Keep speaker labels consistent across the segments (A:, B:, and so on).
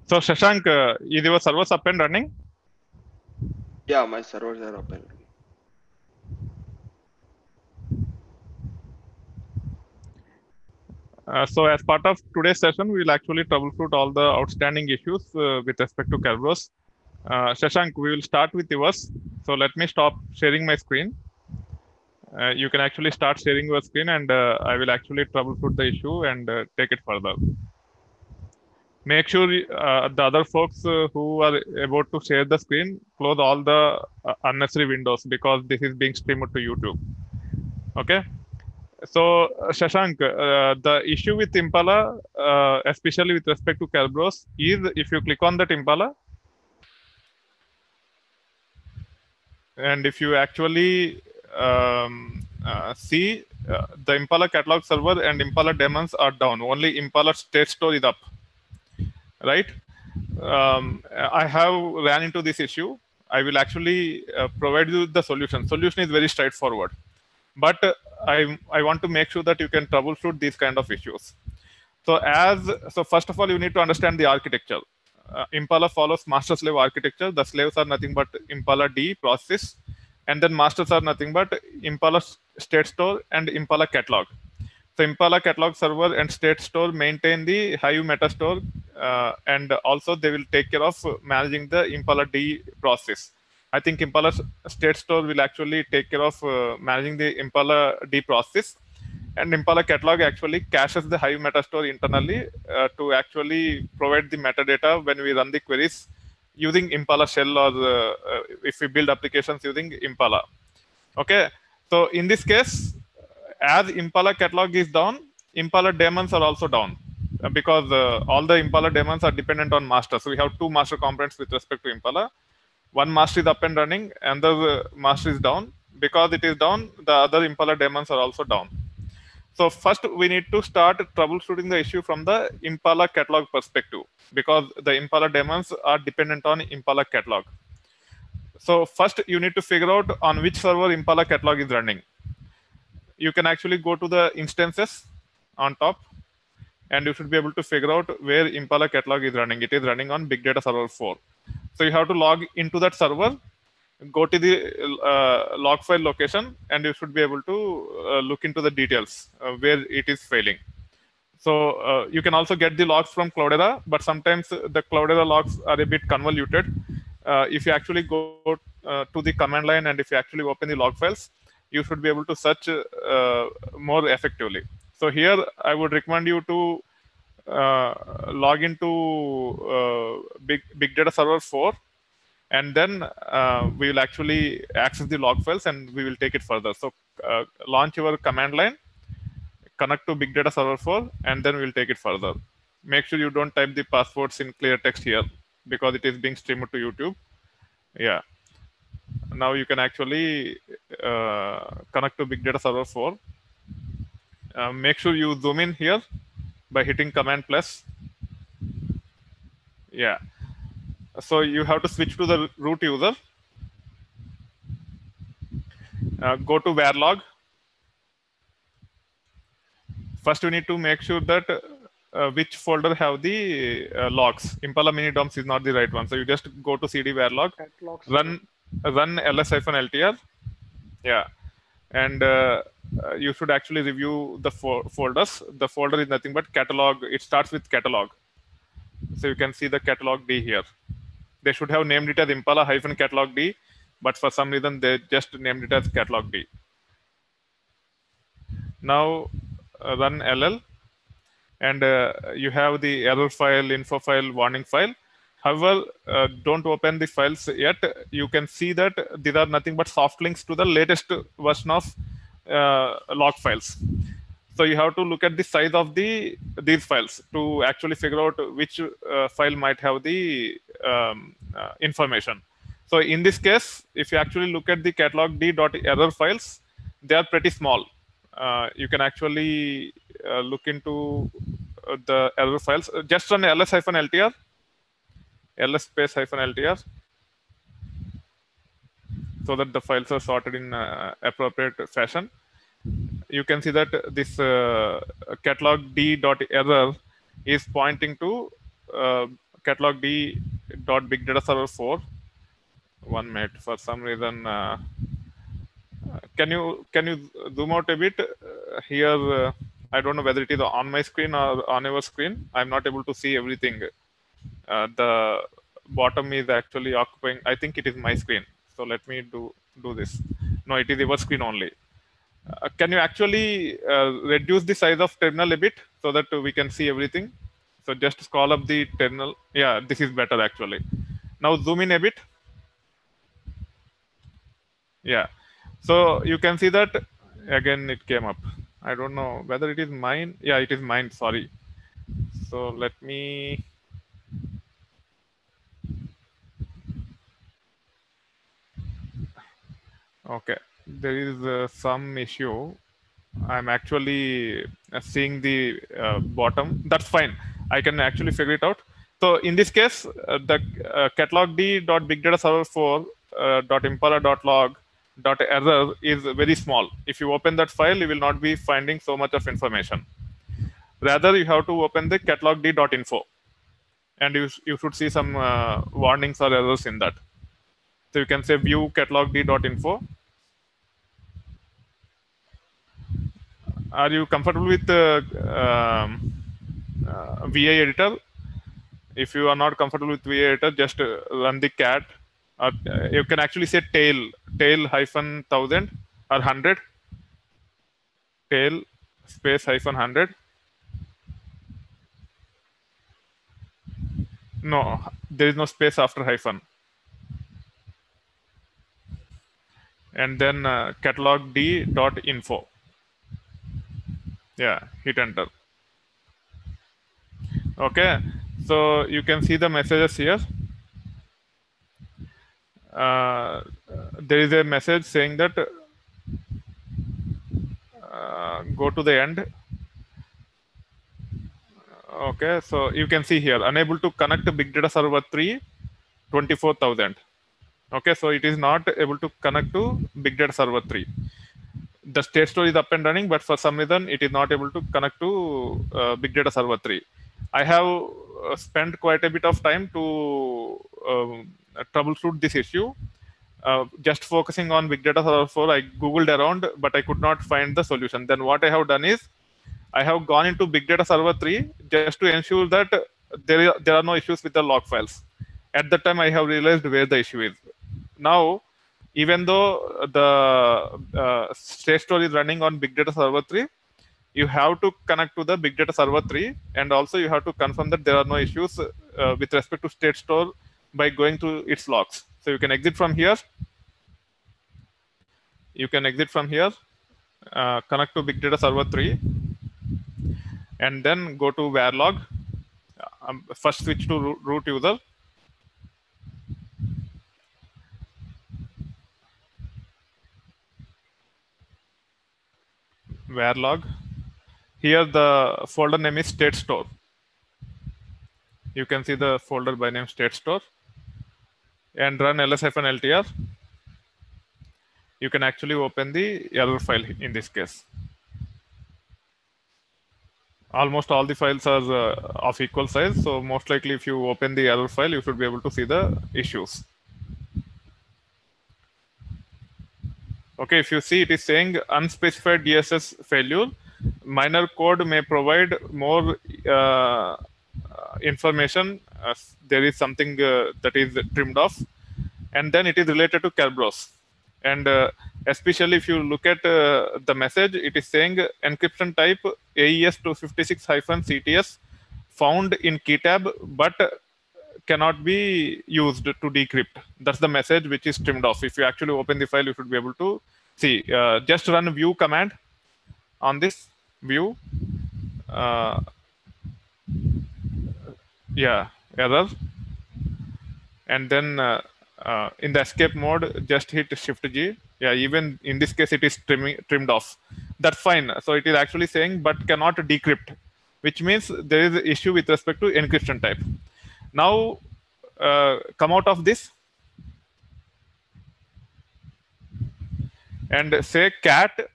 A: So Shashank, is your servers up and running?
B: Yeah, my servers are up and running.
A: So as part of today's session, we will actually troubleshoot all the outstanding issues with respect to Kerberos. Shashank, we will start with yours. So let me stop sharing my screen. You can actually start sharing your screen, and I will actually troubleshoot the issue and take it further. Make sure the other folks who are about to share the screen close all the unnecessary windows because this is being streamed to YouTube. Okay. So, Shashank, the issue with Impala, especially with respect to Kerberos, is if you click on that Impala, and if you actually see the Impala catalog server and Impala daemons are down, only Impala state store is up, right? I have ran into this issue. I will actually provide you the solution. Solution is very straightforward, but I want to make sure that you can troubleshoot these kind of issues. So first of all, you need to understand the architecture. Impala follows master slave architecture. The slaves are nothing but Impala D process, and then masters are nothing but Impala state store and Impala catalog. So Impala catalog server and state store maintain the Hive meta store, and also they will take care of managing the Impala D process. I think Impala state store will actually take care of managing the Impala D process, and Impala catalog actually caches the Hive meta store internally to actually provide the metadata when we run the queries using Impala shell, or if we build applications using Impala. Okay, so in this case, as Impala catalog is down, Impala daemons are also down because all the Impala daemons are dependent on master. So we have two master components with respect to Impala. One master is up and running, and the master is down. Because it is down, the other Impala daemons are also down. So first, we need to start troubleshooting the issue from the Impala catalog perspective because the Impala daemons are dependent on Impala catalog. So first, you need to figure out on which server Impala catalog is running. You can actually go to the instances on top, and you should be able to figure out where Impala catalog is running. It is running on Big Data Server 4. So you have to log into that server, go to the log file location, and you should be able to look into the details where it is failing. So you can also get the logs from Cloudera, but sometimes the Cloudera logs are a bit convoluted. If you actually go to the command line and if you actually open the log files, you should be able to search more effectively. So here I would recommend you to log into Big Data Server 4, and then we will actually access the log files and we will take it further. So launch your command line, connect to Big Data Server 4, and then we'll take it further. Make sure you don't type the passwords in clear text here because it is being streamed to YouTube. Yeah. Now you can actually connect to Big Data Server 4. Make sure you zoom in here by hitting Command plus. Yeah. So you have to switch to the root user. Go to varlog. First, you need to make sure that which folder have the logs. Impala mini DOMs is not the right one. So you just go to cd varlog,
C: Catalogs.
A: run ls-ltr. Yeah. And you should actually review the folders. The folder is nothing but catalog. It starts with catalog. So you can see the catalog D here. They should have named it as Impala-catalog D, but for some reason they just named it as catalog D. Now run ll, and you have the error file, info file, warning file. However, don't open the files yet. You can see that these are nothing but soft links to the latest version of log files. So you have to look at the size of these files to actually figure out which file might have the information. So in this case, if you actually look at the catalog d.error files, they are pretty small. You can actually look into the error files. Just run ls-ltr, ls space -ltr, so that the files are sorted in appropriate fashion. You can see that this catalog d.error is pointing to catalog d dot big data server 4. 1 minute. For some reason, can you zoom out a bit here? I don't know whether it is on my screen or on your screen. I'm not able to see everything. The bottom is actually occupying. I think it is my screen. So let me do this. No, it is your screen only. Can you actually reduce the size of terminal a bit so that we can see everything? So just scroll up the terminal. Yeah, this is better actually. Now zoom in a bit. Yeah. So you can see that again it came up. I don't know whether it is mine. Yeah, it is mine. Sorry. So let me. Okay. There is some issue. I'm actually seeing the bottom. That's fine. I can actually figure it out. So in this case, the catalog d dot big data server 4 dot impala dot log dot error is very small. If you open that file, you will not be finding so much of information. Rather, you have to open the catalog d dot info, and you should see some warnings or errors in that. So you can say view catalog d dot info. Are you comfortable with VI editor? If you are not comfortable with VI editor, just run the cat. Or you can actually say tail hyphen 1000 or 100, tail space hyphen 100. No, there is no space after hyphen. And then catalog d dot info. Yeah, hit enter. Okay, so you can see the messages here. There is a message saying that go to the end. Okay, so you can see here unable to connect to big data server 3 24,000. Okay, so it is not able to connect to big data server 3. The state store is up and running, but for some reason it is not able to connect to big data server 3. I have spent quite a bit of time to troubleshoot this issue. Just focusing on big data server 4, I googled around, but I could not find the solution. Then what I have done is I have gone into big data server 3 just to ensure that there are no issues with the log files. At that time, I have realized where the issue is. Now, even though the state store is running on big data server 3, you have to connect to the big data server 3, and also you have to confirm that there are no issues with respect to state store by going to its logs. So you can exit from here. You can exit from here, connect to big data server 3, and then go to varlog. First switch to root user. Varlog. Here the folder name is state store. You can see the folder by name state store, and run ls-ltr. You can actually open the error file in this case. Almost all the files are of equal size, so most likely if you open the error file, you should be able to see the issues. Okay, if you see, it is saying unspecified DSS failure. Minor code may provide more information. There is something that is trimmed off, and then it is related to Kerberos. And especially if you look at the message, it is saying encryption type AES 256-CTS found in key tab, but cannot be used to decrypt. That's the message which is trimmed off. If you actually open the file, you should be able to see. Just run view command on this view. Yeah, error. And then in the escape mode, just hit Shift G. Yeah, even in this case, it is trimmed off. That's fine. So it is actually saying, but cannot decrypt, which means there is an issue with respect to encryption type. Now, come out of this and say cat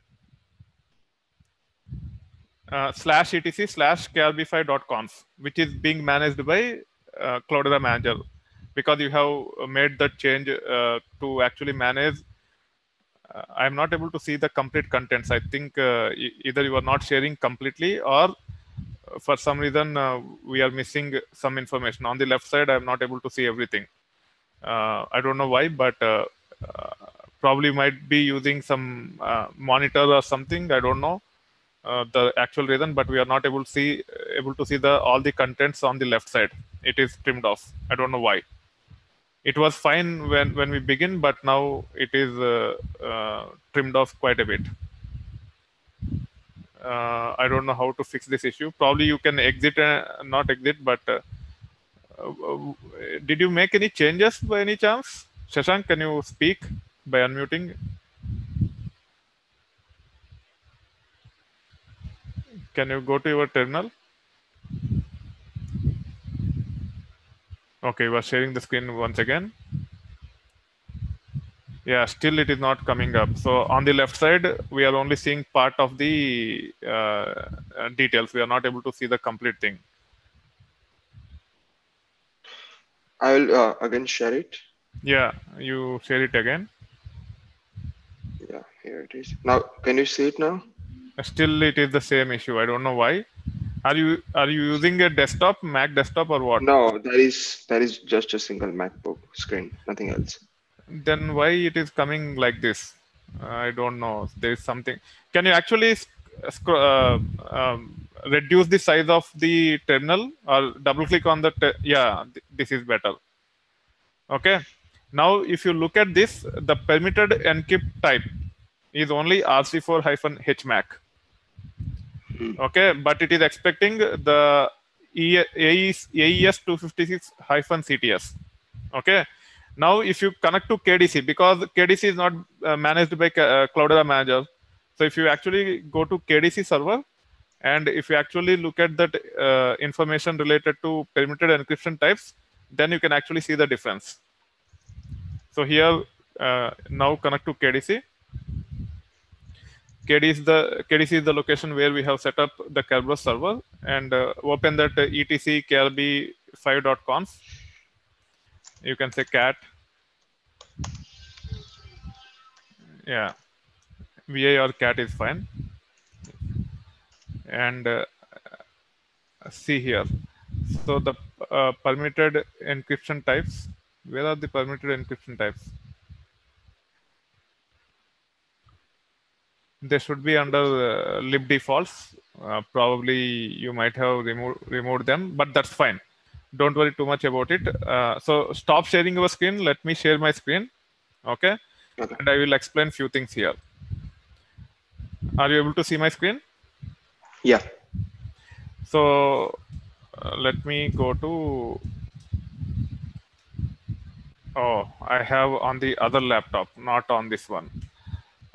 A: /etc/krbfi.conf, which is being managed by Cloudera Manager, because you have made that change to actually manage. I'm not able to see the complete contents. I think either you are not sharing completely, or for some reason we are missing some information. On the left side, I'm not able to see everything. I don't know why, but uh, probably might be using some monitor or something. I don't know the actual reason, but we are not able to see the all the contents on the left side. It is trimmed off. I don't know why. It was fine when we begin, but now it is trimmed off quite a bit. I don't know how to fix this issue. Probably you can exit, not exit, but uh, did you make any changes by any chance? Shashank, can you speak by unmuting? Can you go to your terminal? Okay, we are sharing the screen once again. Yeah, still it is not coming up. So on the left side, we are only seeing part of the details. We are not able to see the complete thing.
B: I will again share it.
A: Yeah, you share it again.
B: Yeah, here it is. Now, can you see it now?
A: Still, it is the same issue. I don't know why. Are you using a desktop, Mac desktop, or what?
B: No, that is just a single MacBook screen, nothing else.
A: Then why it is coming like this? I don't know. There is something. Can you actually reduce the size of the terminal or double click on the? Yeah, this is better. Okay. Now, if you look at this, the permitted encrypt type is only RC4-HMAC.
B: Hmm.
A: Okay, but it is expecting the AES 256-CTS. Okay, now if you connect to KDC, because KDC is not managed by Cloudera Manager, so if you actually go to KDC server, and if you actually look at that information related to permitted encryption types, then you can actually see the difference. So here, now connect to KDC. KDC is the location where we have set up the Kerberos server, and open that etc krb5.conf. You can say cat, yeah, va or cat is fine, and see here. So the permitted encryption types. Where are the permitted encryption types? They should be under lib defaults. Probably you might have removed them, but that's fine. Don't worry too much about it. So stop sharing your screen. Let me share my screen. Okay,
B: Okay.
A: and I will explain few things here. Are you able to see my screen?
B: Yeah.
A: So let me go to. Oh, I have on the other laptop, not on this one.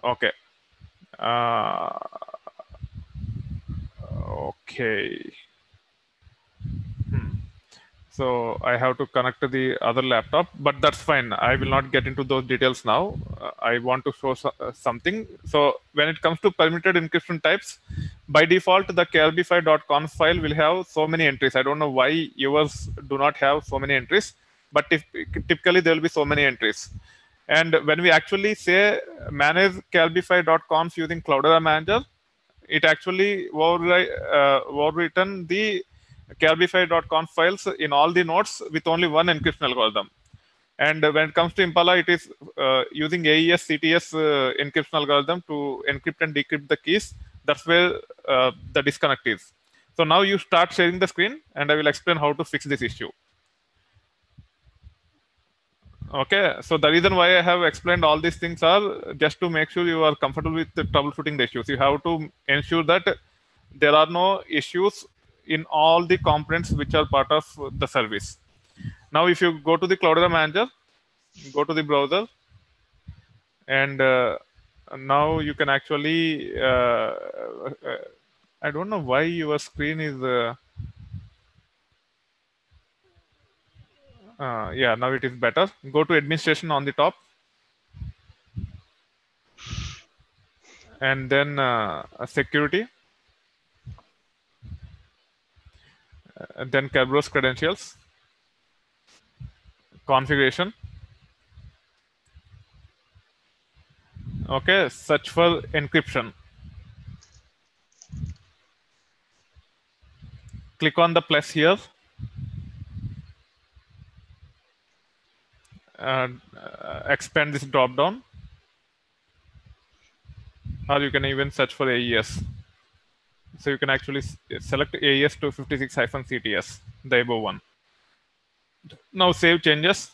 A: Okay. Uh, okay. So I have to connect to the other laptop, but that's fine. I will not get into those details now. I want to show something. So when it comes to permitted encryption types, by default, the krb5.conf file will have so many entries. I don't know why yours do not have so many entries, but typically there will be so many entries. And when we actually say manage krb5.conf using Cloudera Manager, it actually overwritten the Kerberos.conf files in all the nodes with only one encryption algorithm. And when it comes to Impala, it is using AES CTS encryption algorithm to encrypt and decrypt the keys. That's where the disconnect is. So now you start sharing the screen, and I will explain how to fix this issue. Okay, so the reason why I have explained all these things are just to make sure you are comfortable with the troubleshooting the issues. You have to ensure that there are no issues in all the components which are part of the service. Now, if you go to the Cloudera Manager, go to the browser, and now you can actually. I don't know why your screen is. Yeah, now it is better. Go to administration on the top, and then security, and then Kerberos credentials. configuration. Okay, search for encryption. Click on the plus here. Expand this drop down, or you can even search for AES. So you can actually select AES 256-CTS, the above one. Now save changes.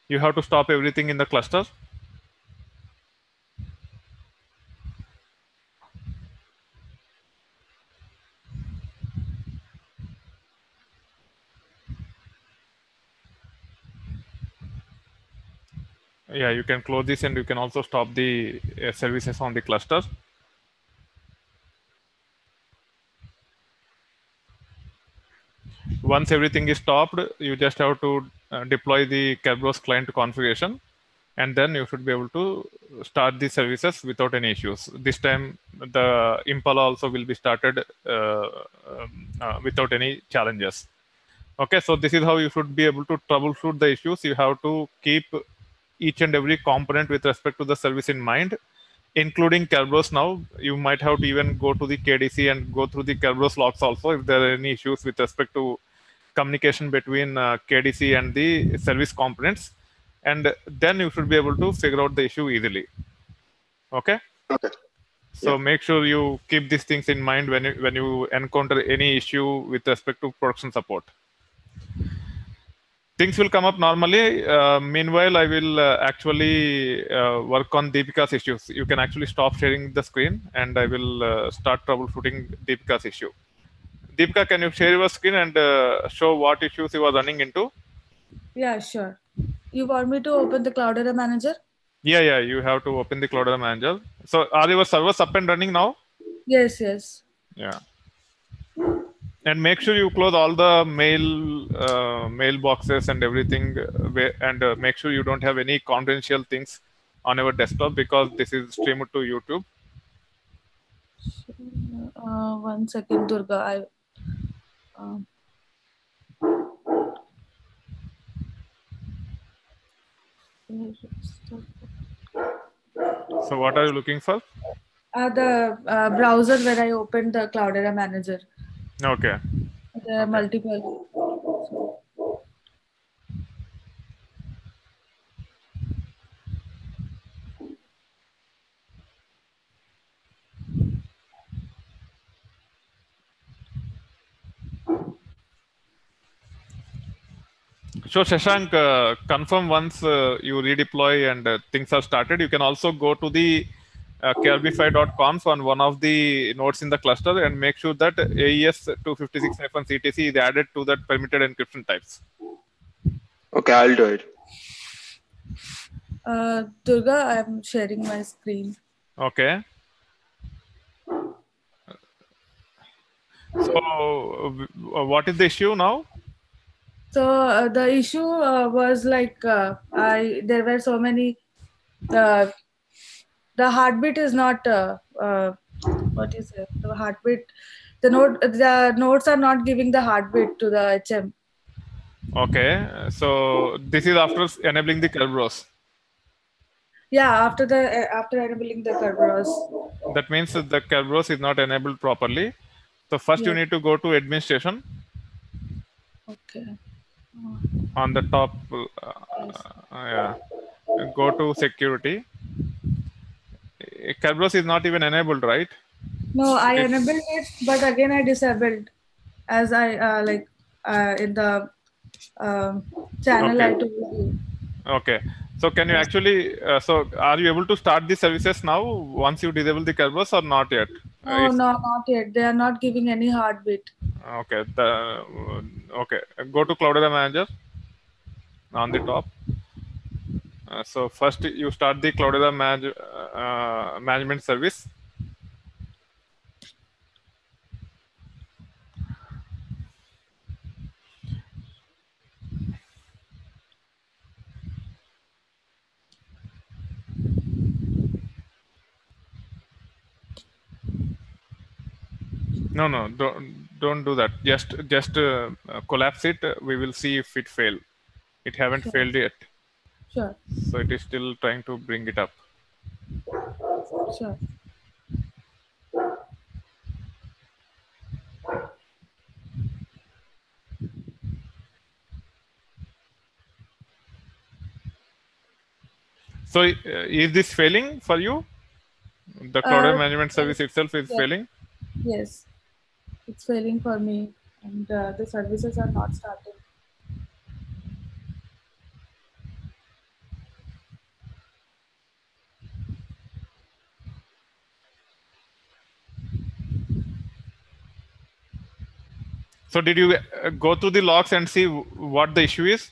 A: You have to stop everything in the cluster. Yeah, you can close this and you can also stop the services on the cluster. Once everything is stopped, you just have to deploy the Kerberos client configuration, and then you should be able to start the services without any issues. This time, the Impala also will be started without any challenges. Okay, so this is how you should be able to troubleshoot the issues. You have to keep each and every component with respect to the service in mind, including Kerberos. Now, you might have to even go to the KDC and go through the Kerberos logs also if there are any issues with respect to communication between KDC and the service components, and then you should be able to figure out the issue easily. Okay.
B: Okay.
A: So
B: Yeah.
A: make sure you keep these things in mind when you encounter any issue with respect to production support. Things will come up normally. Meanwhile, I will actually work on Deepika's issues. You can actually stop sharing the screen, and I will start troubleshooting Deepika's issue. Deepika, can you share your screen and show what issues you are running into?
C: Yeah, sure. You want me to open the Cloudera manager?
A: Yeah, you have to open the Cloudera manager. So are your servers up and running now?
C: Yes, yes.
A: Yeah. And make sure you close all the mailboxes and everything, and make sure you don't have any confidential things on your desktop because this is streamed to YouTube.
C: 1 second, Durga. Um,
A: So what are you looking for?
C: the browser where I opened the Cloudera manager.
A: Okay.
C: There are
A: Okay.
C: multiple.
A: So Shashank, confirm once you redeploy and things are started. You can also go to the kerbify.conf on one of the nodes in the cluster and make sure that AES 256-CTC is added to that permitted encryption types.
B: Okay, I'll do it.
C: Durga, I'm sharing my screen.
A: Okay. So what is the issue now?
C: So the issue was like there were so many. The heartbeat is not what is it? The heartbeat. The nodes are not giving the heartbeat to the HM.
A: Okay. So this is after enabling the Kerberos.
C: Yeah, after enabling the Kerberos.
A: That means that the Kerberos is not enabled properly. So first you
C: Yes.
A: need to go to administration
C: Okay.
A: on the top.
C: Yes.
A: Yeah. Go to security. Kerberos is not even enabled, right?
C: No, I
A: It,
C: enabled it, but again I disabled as I in the channel I
A: okay.
C: told you.
A: Okay. So can you
C: Yes.
A: actually? So are you able to start the services now once you disable the Kerberos or not yet?
C: No,
A: It's
C: no, not yet. They are not giving any heartbeat.
A: okay. Okay. Go to Cloudera Manager on the top. So first you start the Cloudera management service. No, Don't do that. Just collapse it. We will see if it fail. It haven't
C: Sure.
A: failed yet,
C: Sure.
A: so it is still trying to bring it up.
C: Sure.
A: So is this failing for you? The Cloudera
C: Uh,
A: management service
C: yes.
A: itself is
C: Yes.
A: failing.
C: Yes. It's failing for me, and the services are not starting.
A: So did you go through the logs and see what the issue is?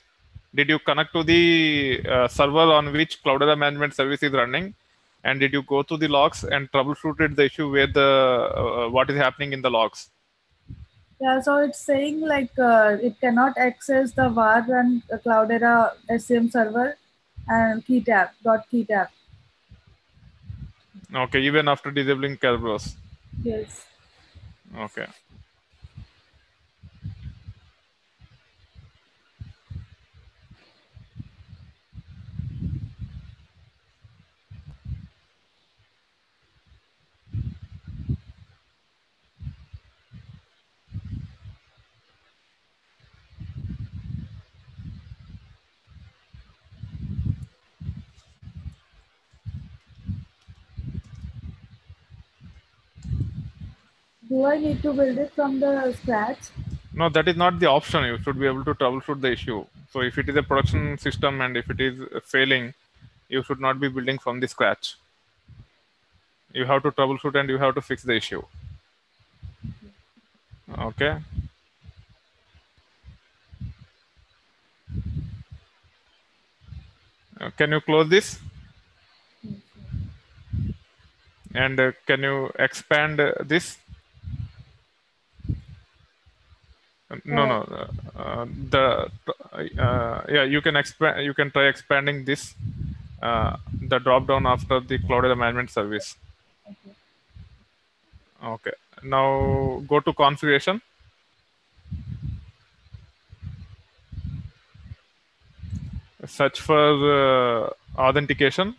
A: Did you connect to the server on which Cloudera management service is running? And did you go through the logs and troubleshooted the issue with the what is happening in the logs?
C: Yeah, so it's saying like it cannot access the var and Cloudera SCM server and key tab dot key tab.
A: Okay, even after disabling Kerberos.
C: Yes.
A: Okay.
C: Do I need to build it from the scratch?
A: No, that is not the option. You should be able to troubleshoot the issue. So if it is a production system and if it is failing, you should not be building from the scratch. You have to troubleshoot and you have to fix the issue. Okay. Can you close this? And can you expand this? No,
C: Uh,
A: no. The yeah, you can expand. You can try expanding this. The drop down after the Cloudera management service.
C: okay.
A: Okay. Now go to configuration. Search for authentication.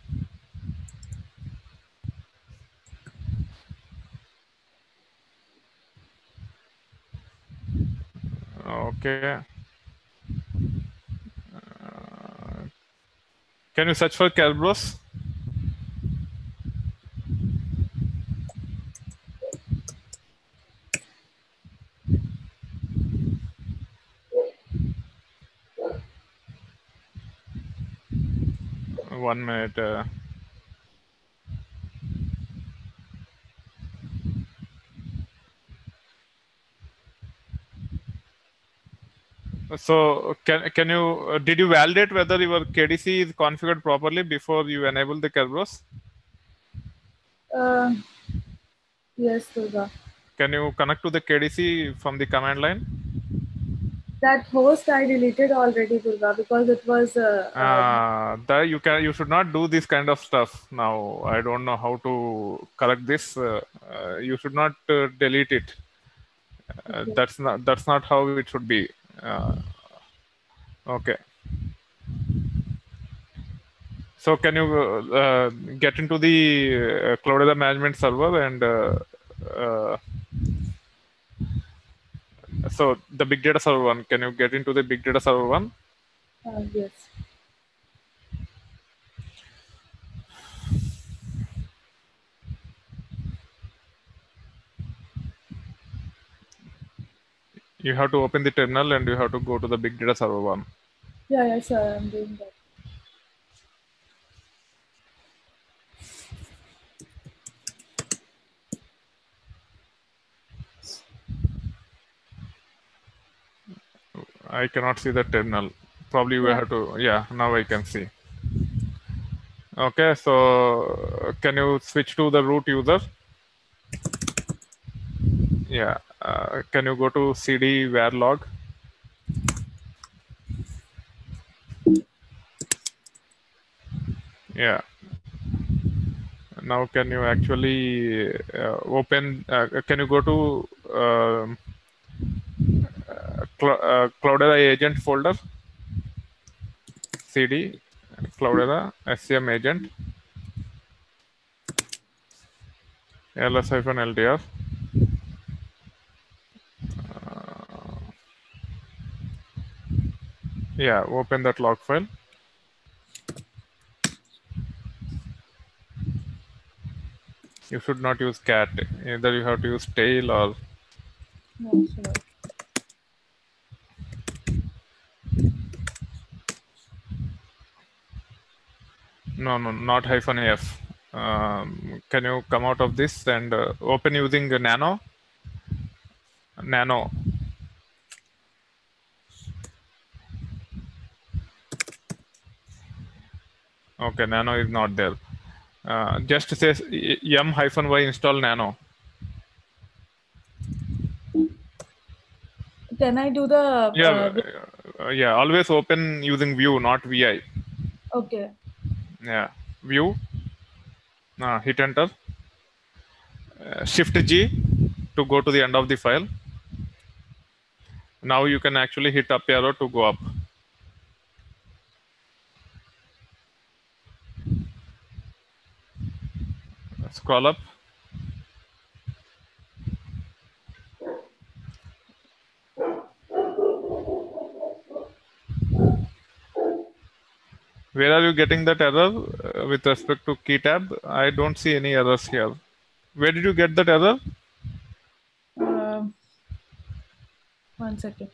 A: Okay. Can you search for Kerberos? One minute. So can you did you validate whether your KDC is configured properly before you enable the Kerberos?
C: Uh, yes, Durga.
A: Can you connect to the KDC from the command line?
C: That host I deleted already, Durga, because it was
A: You should not do this kind of stuff now. I don't know how to correct this. You should not delete it.
C: okay.
A: That's not how it should be. Uh, okay. So can you get into the Cloudera management server and uh, so the big data server one? Can you get into the big data server one?
C: Yes.
A: You have to open the terminal and you have to go to the big data server one.
C: Yeah, yes, sir. I'm doing that.
A: I cannot see the terminal. Probably we
C: Yeah.
A: have to. Yeah, now I can see. Okay, so can you switch to the root user? Yeah. Can you go to cd var log? Yeah. Now can you actually open? Can you go to Cloudera agent folder, cd Cloudera SCM agent ls-ldr. Yeah, open that log file. You should not use cat. Either you have to use tail or
C: Yeah, sure.
A: no, not -f. Can you come out of this and open using nano? Nano. Okay, nano is not there. Just says m-y install nano.
C: Can I do the?
A: Yeah, yeah. Always open using view, not vi.
C: Okay.
A: Yeah, view. Hit enter. Shift G to go to the end of the file. Now you can actually hit up arrow to go up. Scroll up. Where are you getting that error with respect to key tab? I don't see any errors here. Where did you get that error?
C: 1 second.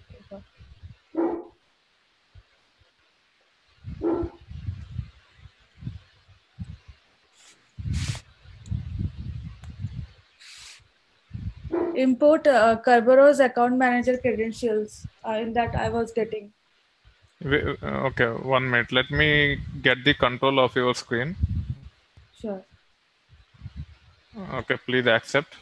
C: Import Kerberos account manager credentials. In that I was getting.
A: Okay, 1 minute. Let me get the control of your screen.
C: Sure.
A: Okay, please accept.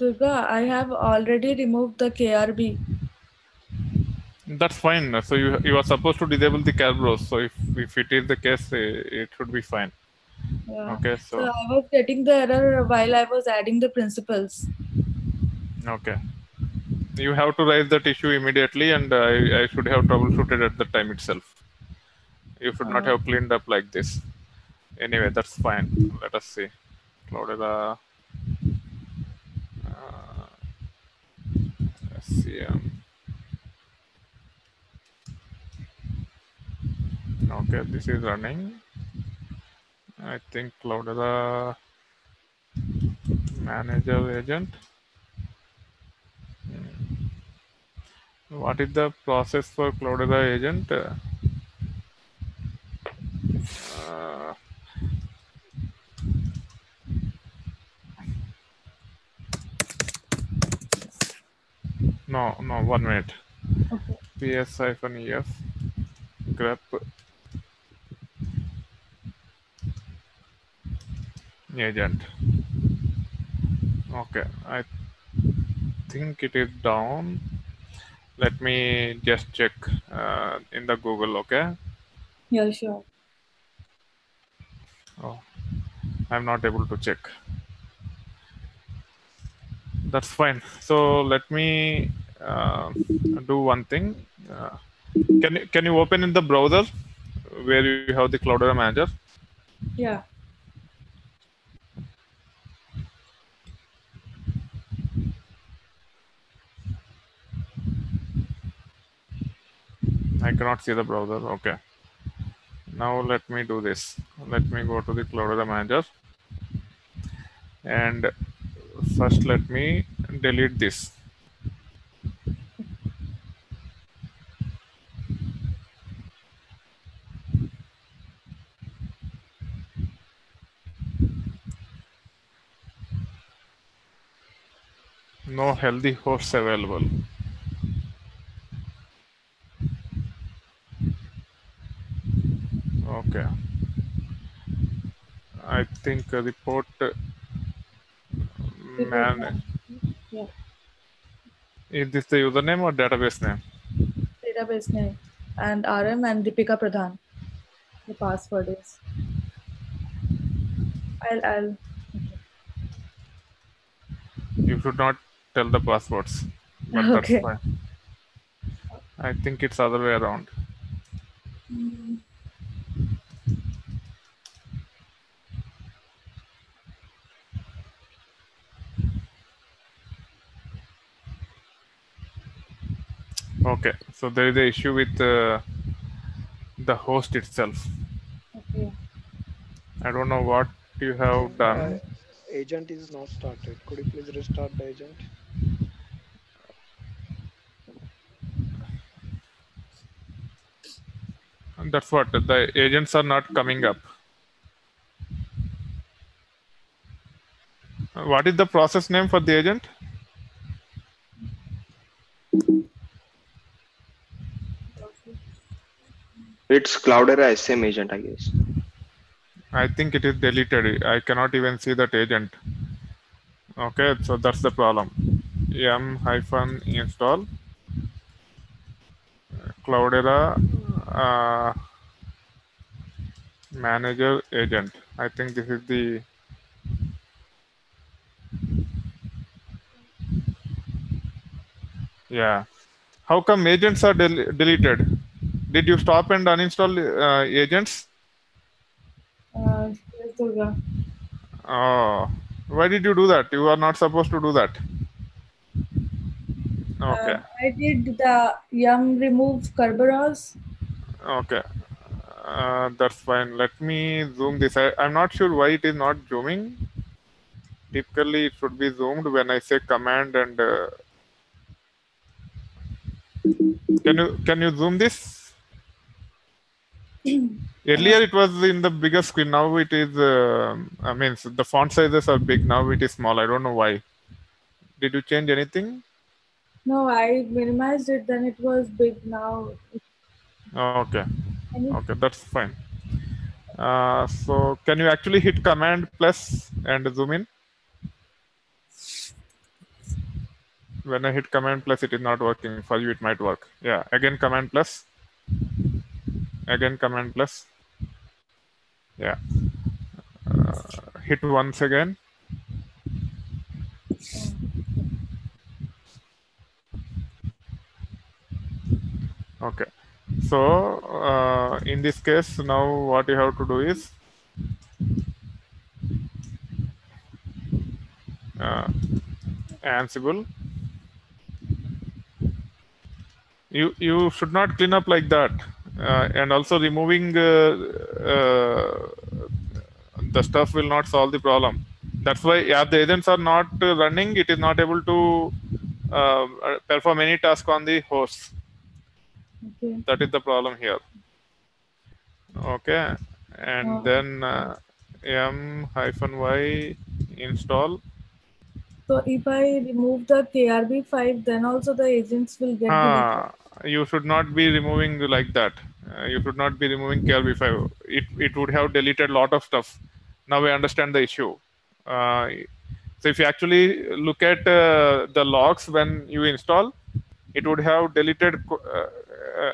C: Durga, I have already removed the KRB.
A: That's fine. So you are supposed to disable the Kerberos. So if it is the case, it should be fine.
C: Yeah.
A: Okay,
C: So
A: so
C: I was getting the error while I was adding the principles.
A: okay, you have to raise that issue immediately, and I should have troubleshooted at the time itself. You should not have cleaned up like this. Anyway, that's fine. Let us see. Cloudera SCM. Okay, this is running. I think Cloudera manager agent. What is the process for Cloudera agent? No, 1 minute.
C: Okay.
A: ps-ef grep agent. Okay, I think it is down. Let me just check in the Google. Okay.
C: Yeah, sure.
A: Oh, I'm not able to check. That's fine. So let me do one thing. Can you open in the browser where you have the Cloudera manager?
C: Yeah.
A: I cannot see the browser. Okay. Now let me do this. Let me go to the Cloudera manager, and first let me delete this. No healthy hosts available. Okay. I think report
C: Report
A: man.
C: yeah,
A: Is this the username or database name?
C: database name and RM and Deepika Pradhan. The password is. I'll okay.
A: You should not tell the passwords, but that's
C: Okay.
A: fine. I think it's other way around.
C: Mm,
A: Okay, so there is a issue with the host itself.
C: okay.
A: I don't know what you have
D: Uh,
A: done.
D: Agent is not started. Could you please restart the agent?
A: That's what the agents are not coming up. What is the process name for the agent?
B: It's Cloudera SM agent, I guess.
A: I think it is deleted. I cannot even see that agent. Okay, so that's the problem. Yum hyphen install Cloudera manager agent. I think this is the, yeah. How come agents are deleted? Did you stop and uninstall agents?
C: Yes, Durga.
A: Oh, why did you do that? You are not supposed to do that. Okay,
C: I did the yum remove Kerberos.
A: okay, that's fine. Let me zoom this. I'm not sure why it is not zooming. Typically, it should be zoomed when I say command and. Can you zoom this? Earlier it was in the bigger screen. Now it is. I mean, the font sizes are big. Now it is small. I don't know why. Did you change anything?
C: No, I minimized it. Then it was big. Now,
A: Okay,
C: any
A: okay, that's fine. So can you actually hit command plus and zoom in? When I hit command plus, it is not working. For you, it might work. Yeah, again command plus. Again command plus. Yeah. Hit once again. Okay. So in this case, now what you have to do is uh, Ansible. You should not clean up like that, and also removing the stuff will not solve the problem. That's why, yeah, the agents are not running. It is not able to perform any task on the host.
C: okay.
A: That is the problem here. Okay, and
C: Uh,
A: then m hyphen y install.
C: so if I remove the KRB5, then also the agents will get deleted.
A: You should not be removing like that. You should not be removing KRB5. It would have deleted a lot of stuff. Now I understand the issue. Uh, so if you actually look at the logs when you install, it would have deleted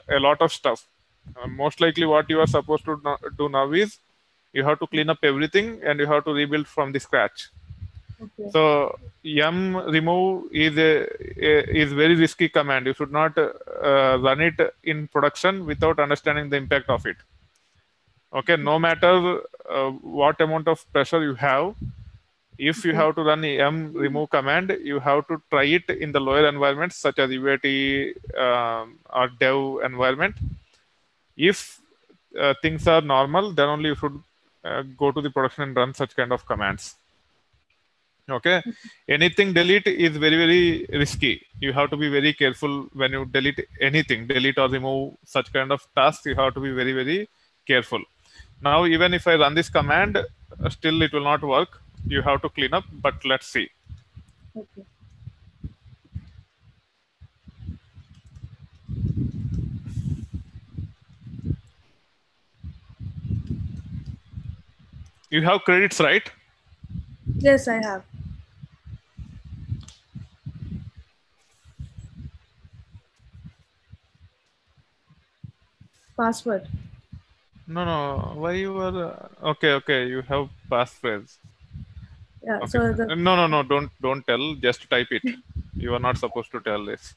A: a lot of stuff. Most likely, what you are supposed to do now is you have to clean up everything and you have to rebuild from the scratch.
C: Okay.
A: So yum remove is very risky command. You should not run it in production without understanding the impact of it. Okay, no matter what amount of pressure you have, if you
C: Okay.
A: have to run yum remove command, you have to try it in the lower environments such as UAT or dev environment. If things are normal, then only you should go to the production and run such kind of commands. Okay, anything delete is very risky. You have to be very careful when you delete anything, delete or remove such kind of tasks. You have to be very careful. Now even if I run this command, still it will not work. You have to clean up, but let's see.
C: Okay.
A: You have credits, right?
C: Yes, I have. Password.
A: No, no. Why you are okay? Okay, you have passphrase.
C: Yeah.
A: Okay.
C: So the
A: No, no, no. Don't tell. Just type it. You are not supposed to tell this.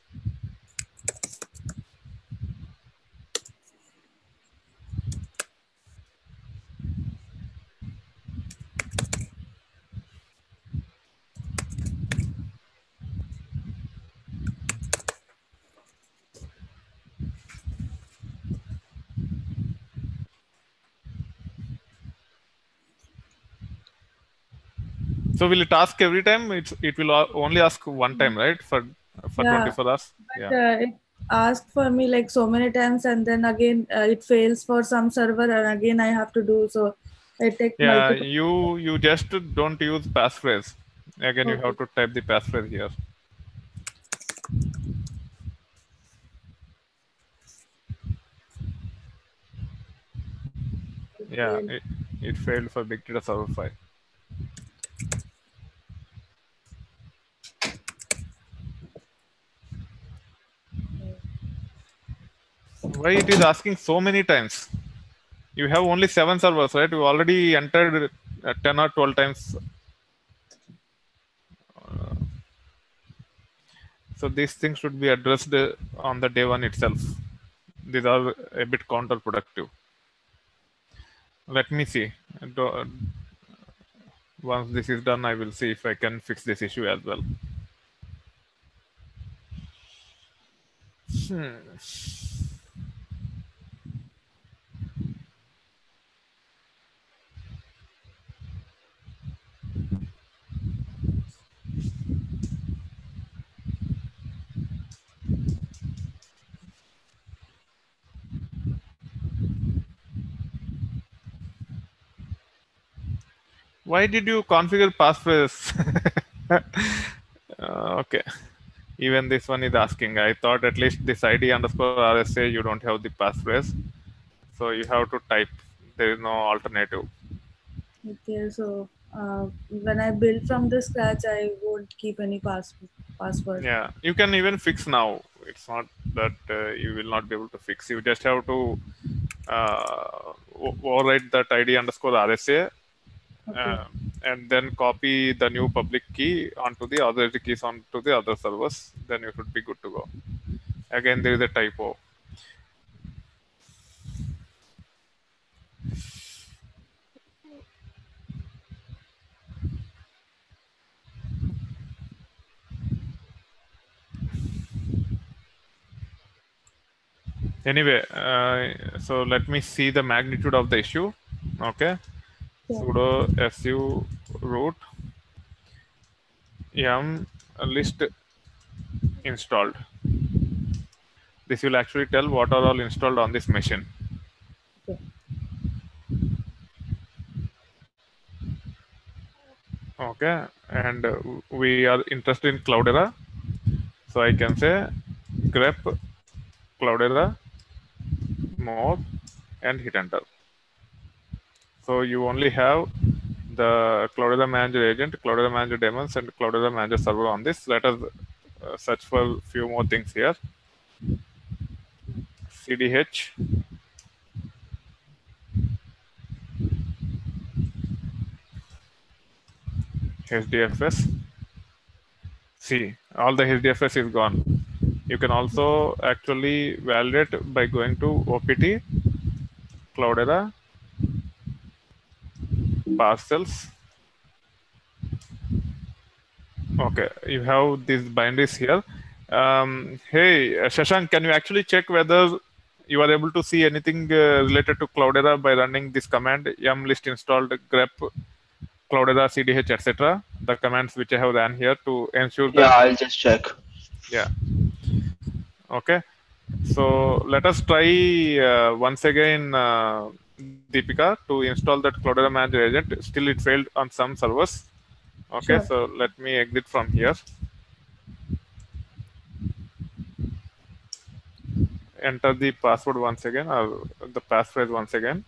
A: So will it ask every time? It will only ask one time, right? For
C: yeah,
A: 24 hours.
C: but
A: Yeah.
C: it asked for me like so many times, and then again it fails for some server, and again I have to do so. It take
A: Yeah.
C: multiple.
A: You just don't use passphrase. Again, you
C: Okay.
A: have to type the passphrase here. Yeah.
C: Okay.
A: It failed for big data server 5. Why it is asking so many times? You have only 7 servers, right? You already entered 10 or 12 times. So these things should be addressed on the day one itself. These are a bit counterproductive. Let me see. Do- Once this is done, I will see if I can fix this issue as well. Why did you configure passphrase? Okay. Even this one is asking. I thought at least this ID underscore RSA you don't have the passphrase. So you have to type. There is no alternative.
C: Okay. So when I build from the scratch, I won't keep any password.
A: Yeah, you can even fix now. It's not that you will not be able to fix. You just have to overwrite that ID underscore RSA
C: Okay.
A: uh, and then copy the new public key onto the other keys onto the other servers. Then you should be good to go. Again, there is a typo. Anyway, so let me see the magnitude of the issue. Okay,
C: Yeah.
A: sudo su root yum list installed. This will actually tell what are all installed on this machine.
C: Okay.
A: Okay, and we are interested in Cloudera, so I can say grep Cloudera more and hit enter. So you only have the Cloudera Manager agent, Cloudera Manager daemons, and Cloudera Manager server on this. Let us search for a few more things here. CDH, HDFS. See, all the HDFS is gone. You can also actually validate by going to OPT, Cloudera, parcels. Okay, you have these binaries here. Hey, Shashank, can you actually check whether you are able to see anything related to Cloudera by running this command yum list installed grep Cloudera cdh etc. The commands which I have ran here to ensure
B: Yeah,
A: that
B: I'll just check.
A: yeah. Okay, so let us try once again, Deepika, to install that Cloudera Manager agent. Still, it failed on some servers. Okay,
C: Sure.
A: so let me exit from here. Enter the password once again, or the passphrase once again.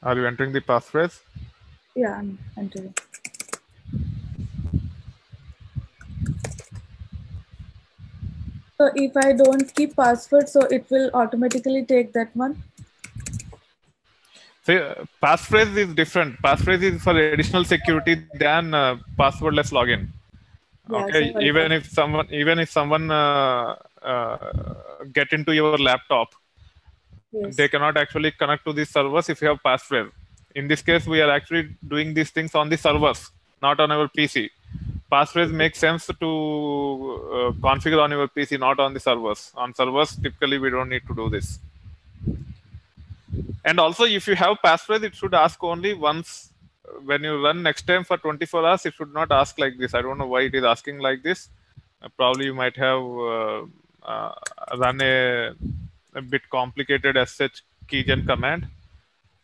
A: Are you entering the passphrase?
C: Yeah, I'm entering. So if I don't keep password, so it will automatically take that one.
A: So passphrase is different. Passphrase is for additional security than passwordless login.
C: Yeah,
A: Okay,
C: sorry.
A: even if someone get into your laptop, they
C: Yes.
A: cannot actually connect to these servers if you have passphrase. In this case, we are actually doing these things on the servers, not on our PC. Passphrase makes sense to configure on your PC, not on the servers. On servers, typically we don't need to do this. And also, if you have passphrase, it should ask only once. When you run next time for 24 hours, it should not ask like this. I don't know why it is asking like this. Probably you might have uh, run a bit complicated sh keygen command.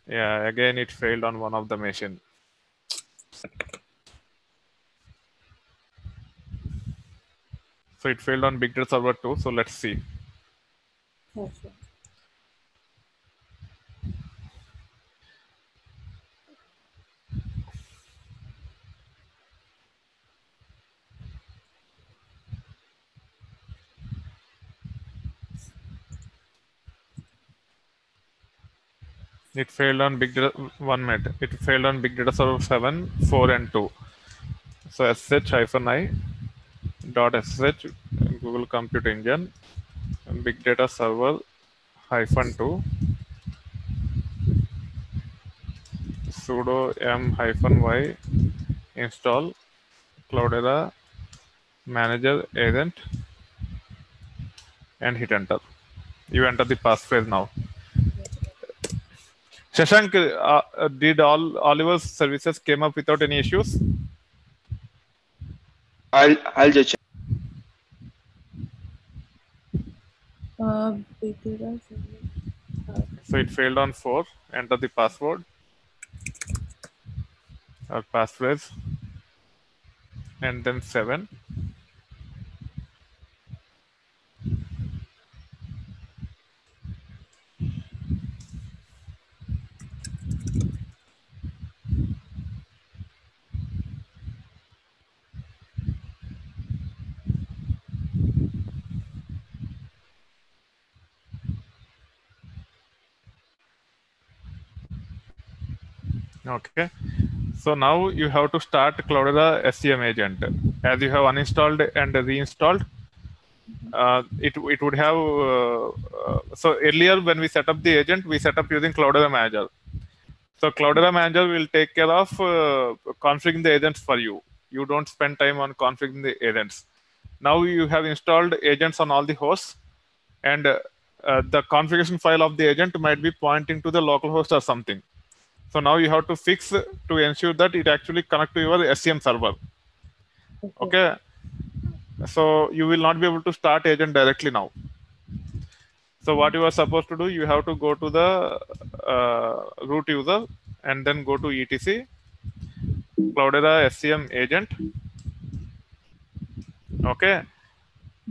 A: Yeah, again it failed on one of the machine. So it failed on Big Data Server too. So let's see.
C: Okay.
A: It failed on Big Data 1 minute. It failed on Big Data Server 7, 4, and 2. So sh-i dot sh Google Compute Engine Big Data Server -2 sudo m-y install Cloudera manager agent and hit enter. You enter the passphrase now. Shashank, did all Oliver's services came up without any issues?
B: I'll just check.
C: Big data server.
A: So it failed on 4. Enter the password or passphrase and then 7. Okay. So now you have to start Cloudera SCM agent. As you have uninstalled and reinstalled, it would have. So earlier when we set up the agent, we set up using Cloudera Manager. So Cloudera Manager will take care of configuring the agents for you. You don't spend time on configuring the agents. Now you have installed agents on all the hosts, and the configuration file of the agent might be pointing to the local host or something. So now you have to fix to ensure that it actually connect to your SCM server. Okay. So you will not be able to start agent directly now. So what you are supposed to do, you have to go to the root user and then go to etc Cloudera SCM agent. Okay.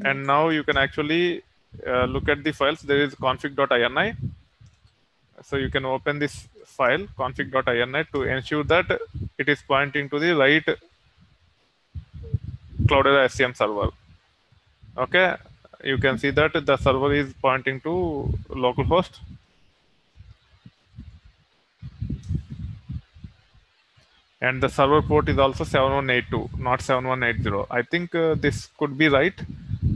A: And now you can actually look at the files. There is config.ini. So you can open this file config.ini to ensure that it is pointing to the right Cloudera SCM server. Okay, you can see that the server is pointing to localhost. And the server port is also 7182, not 7180. I think this could be right.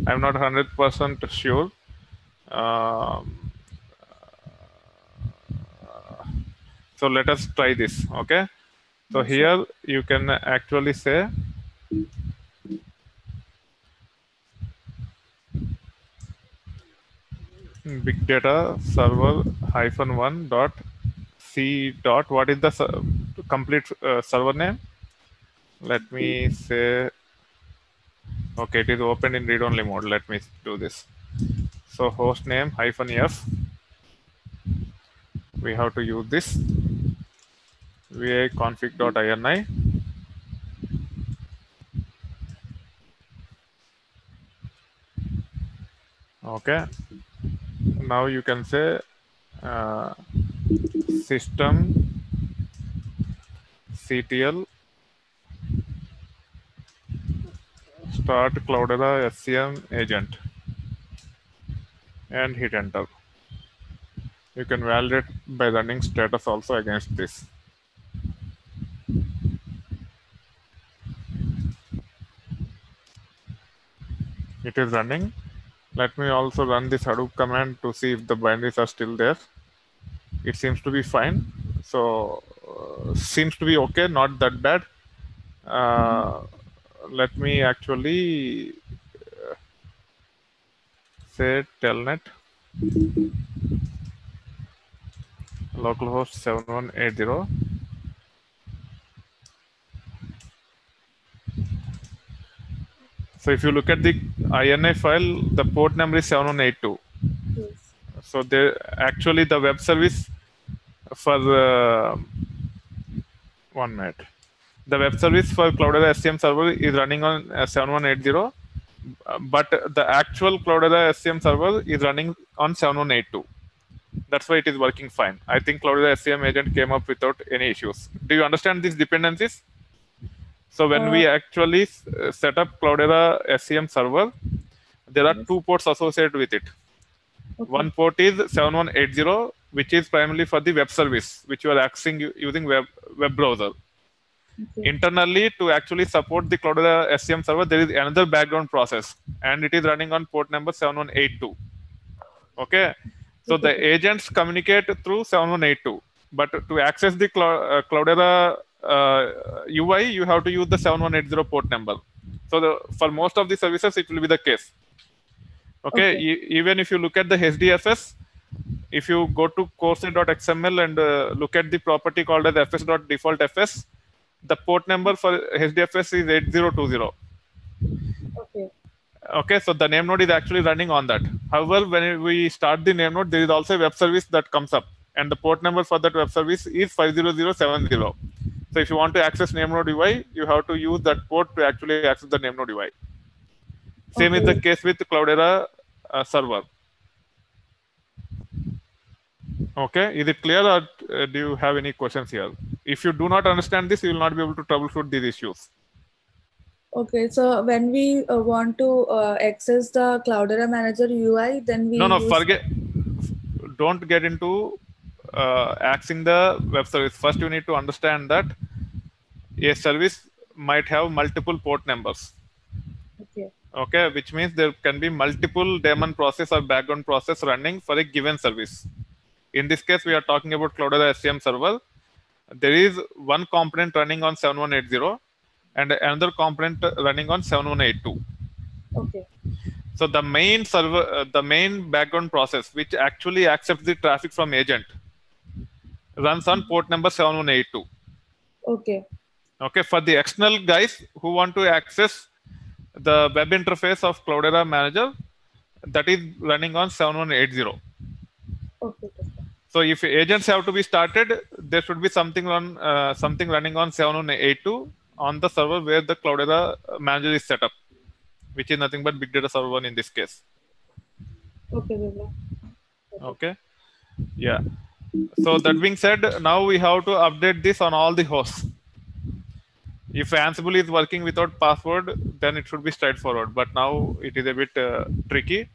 A: I'm not 100% sure. So let us try this. Okay. So here you can actually say big data server -1 dot c dot. What is the complete server name? Let me say, okay, it is open in read-only mode. Let me do this. So host name -f. We have to use this va config.ini. Okay. Now you can say system ctl start Cloudera SCM agent and hit enter. You can validate by running status also against this. It is running. Let me also run this Hadoop command to see if the binaries are still there. It seems to be fine. So seems to be okay, not that bad. Let me actually say telnet localhost 7180. So if you look at the INI file, the port number is 7182.
C: Yes.
A: So there actually the web service for 1 minute. The web service for Cloudera SCM server is running on 7180, but the actual Cloudera SCM server is running on 7182. That's why it is working fine. I think Cloudera SCM agent came up without any issues. Do you understand these dependencies? So when we actually set up Cloudera SCM server, there are
C: Yes.
A: two ports associated with it.
C: Okay.
A: One port is 7180, which is primarily for the web service, which you are accessing using web browser.
C: Okay.
A: Internally, to actually support the Cloudera SCM server, there is another background process, and it is running on port number 7182. Okay, so
C: Okay.
A: the agents communicate through 7182, but to access the Cloudera UI, you have to use the 7180 port number. So for most of the services, it will be the case. Okay,
C: Okay.
A: even if you look at the HDFS, if you go to course.xml and look at the property called as fs.defaultfs, the port number for HDFS is 8020.
C: Okay.
A: Okay, so the name node is actually running on that. However, when we start the name node, there is also a web service that comes up, and the port number for that web service is 50070. So if you want to access name node UI, you have to use that port to actually access the name node UI. Same is the
C: Okay.
A: case with Cloudera server. Okay, is it clear, or do you have any questions here? If you do not understand this, you will not be able to troubleshoot these issues.
C: Okay. So when we want to access the Cloudera Manager UI, then we
A: No,
C: use.
A: forget. Don't get into accessing the web service. First, you need to understand that a service might have multiple port numbers.
C: Okay.
A: Okay, which means there can be multiple daemon process or background process running for a given service. In this case, we are talking about Cloudera SCM server. There is one component running on 7180 and another component running on 7182.
C: Okay.
A: So the main server, the main background process, which actually accepts the traffic from agent, runs on port number 7182.
C: Okay.
A: Okay, for the external guys who want to access the web interface of Cloudera Manager, that is running on 7180.
C: Okay.
A: So if agents have to be started, there should be something running on 7182 on the server where the Cloudera Manager is set up, which is nothing but Big Data Server 1 in this case.
C: Okay, Vibha.
A: Okay, yeah. So that being said, now we have to update this on all the hosts. If Ansible is working without password, then it should be straightforward. But now it is a bit tricky.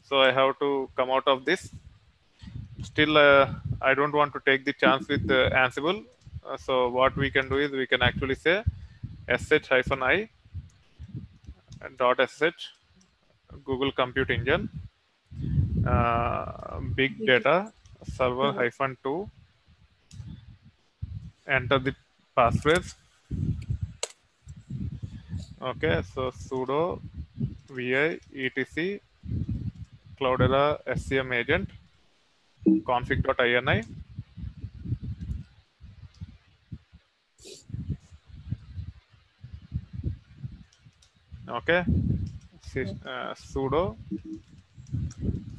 A: So I have to come out of this. Still, I don't want to take the chance with Ansible. So what we can do is we can actually say sh-i .sh Google Compute Engine big data server -2, enter the passphrase. Okay, so sudo vi etc Cloudera SCM agent config.ini. Okay, sudo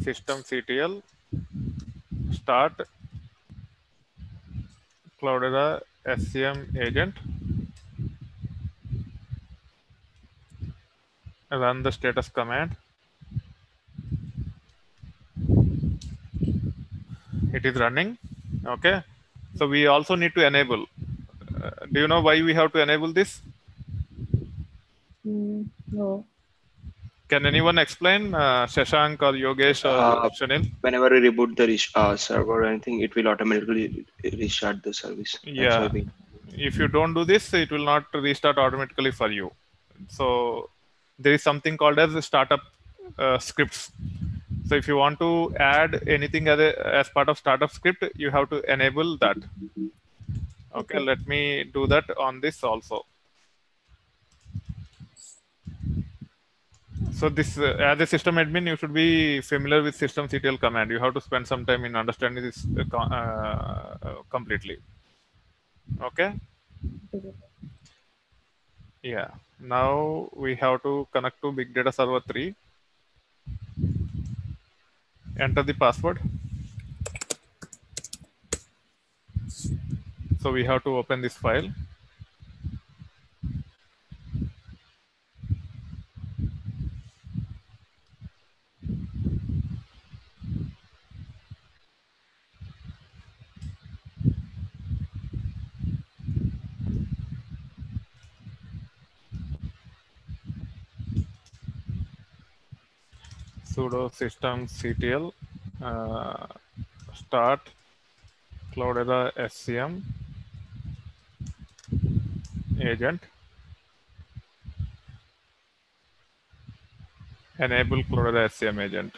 A: systemctl start Cloudera SCM agent, run the status command. It is running. Okay, so we also need to enable Do you know why we have to enable this?
C: No.
A: Can anyone explain? Shashank or Yogesh or Shanil?
B: Whenever we reboot the server or anything, it will automatically restart the service. That's why
A: Yeah.
B: we.
A: If you don't do this, it will not restart automatically for you. So there is something called as startup scripts. So if you want to add anything as part of startup script, you have to enable that. Okay, let me do that on this also. So this, as a system admin, you should be familiar with systemctl command. You have to spend some time in understanding this completely. Okay.
C: Okay.
A: Yeah. Now we have to connect to Big Data Server 3. Enter the password. So we have to open this file. Sudo systemctl start Cloudera SCM agent, enable Cloudera SCM agent.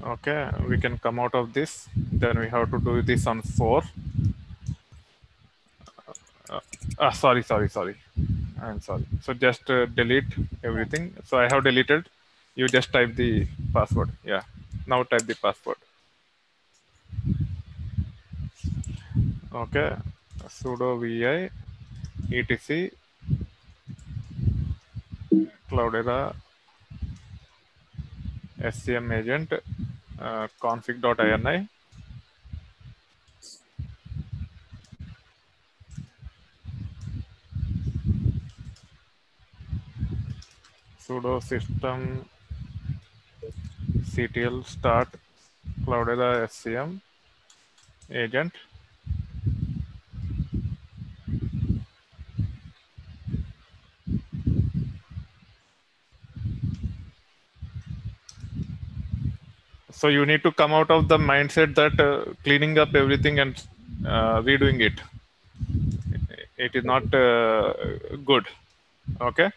A: Okay, we can come out of this. Then we have to do this on 4. Sorry. I'm sorry. So just delete everything. So I have deleted. You just type the password. Yeah. Now type the password. Okay. Sudo vi etc Cloudera SCM agent config.ini. Sudo system ctl start Cloudera SCM agent. So you need to come out of the mindset that cleaning up everything and redoing it. It is not good. Okay.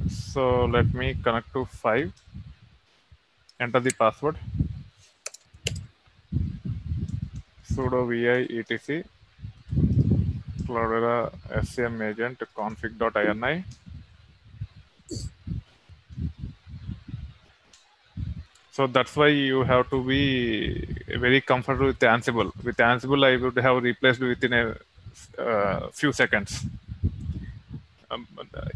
A: So let me connect to 5. Enter the password. Sudo vi etc Cloudera SCM agent config.ini. So that's why you have to be very comfortable with Ansible. With Ansible, I would have replaced within a few seconds.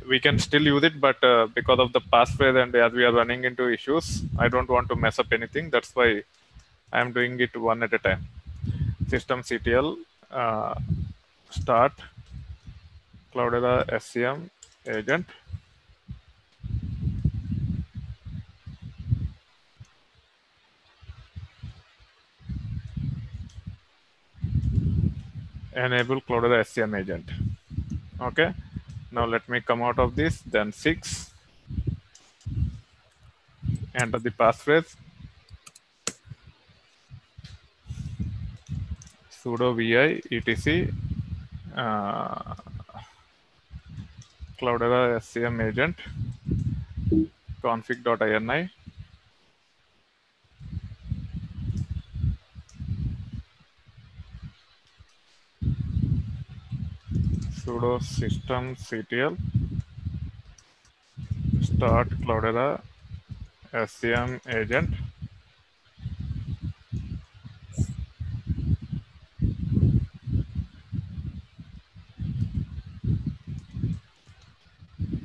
A: We can still use it, but because of the passphrase and as we are running into issues, I don't want to mess up anything. That's why I'm doing it one at a time. Systemctl start Cloudera SCM agent. Enable Cloudera SCM agent. Okay. Now let me come out of this. Then 6. Enter the passphrase. Sudo vi etc Cloudera SCM agent config.ini. Sudo systemctl start Cloudera SCM agent.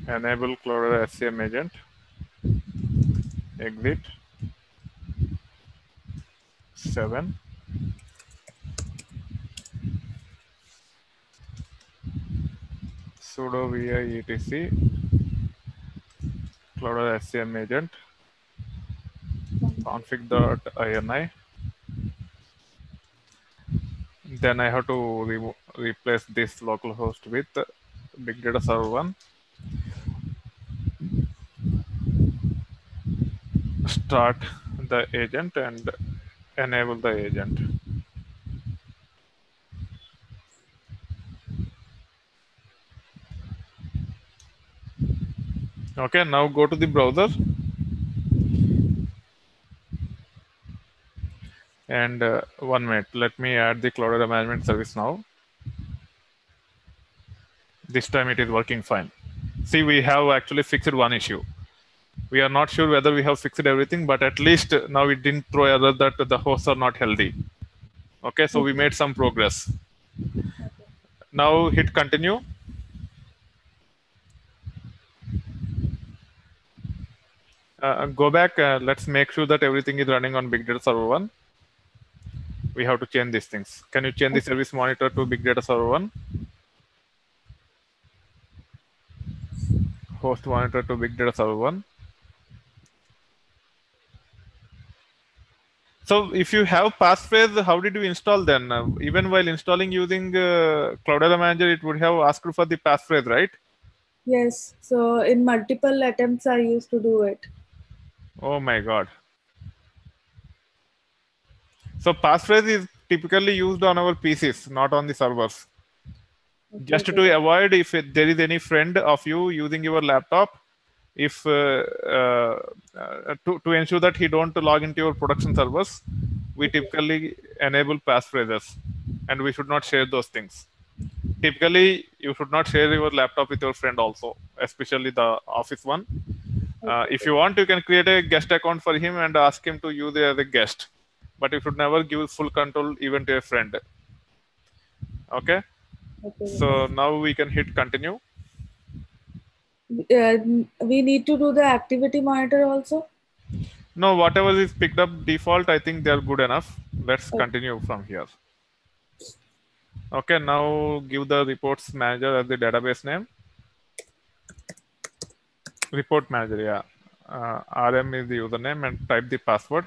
A: Enable Cloudera SCM agent. Exit. 7. Sudo vi etc Cloudera SCM agent. config.ini. Then I have to replace this localhost with big data server 1. Start the agent and enable the agent. Okay, now go to the browser and 1 minute. Let me add the Cloudera management service now. This time it is working fine. See, we have actually fixed one issue. We are not sure whether we have fixed everything, but at least now it didn't throw error that the hosts are not healthy. Okay, so we made some progress. Now hit continue. Go back. Let's make sure that everything is running on Big Data Server 1. We have to change these things. Can you change the service monitor to Big Data Server 1? Host monitor to Big Data Server 1. So if you have passphrase, how did you install then? Even while installing using Cloudera Manager, it would have asked for the passphrase, right?
C: Yes. So in multiple attempts, I used to do it.
A: Oh my God. So passphrase is typically used on our PCs, not on the servers.
C: Okay,
A: Just to avoid if there is any friend of you using your laptop, if to ensure that he don't log into your production servers, we typically enable passphrases, and we should not share those things. Typically, you should not share your laptop with your friend also, especially the office one. If you want, you can create a guest account for him and ask him to use it as a guest, but you should never give full control even to a friend. Okay. So now we can hit continue.
C: We need to do the activity monitor also?
A: No, whatever is picked up default, I think they are good enough. Let's continue from here. Okay, now give the reports manager as the database name. Report manager, yeah. RM is the username and type the password.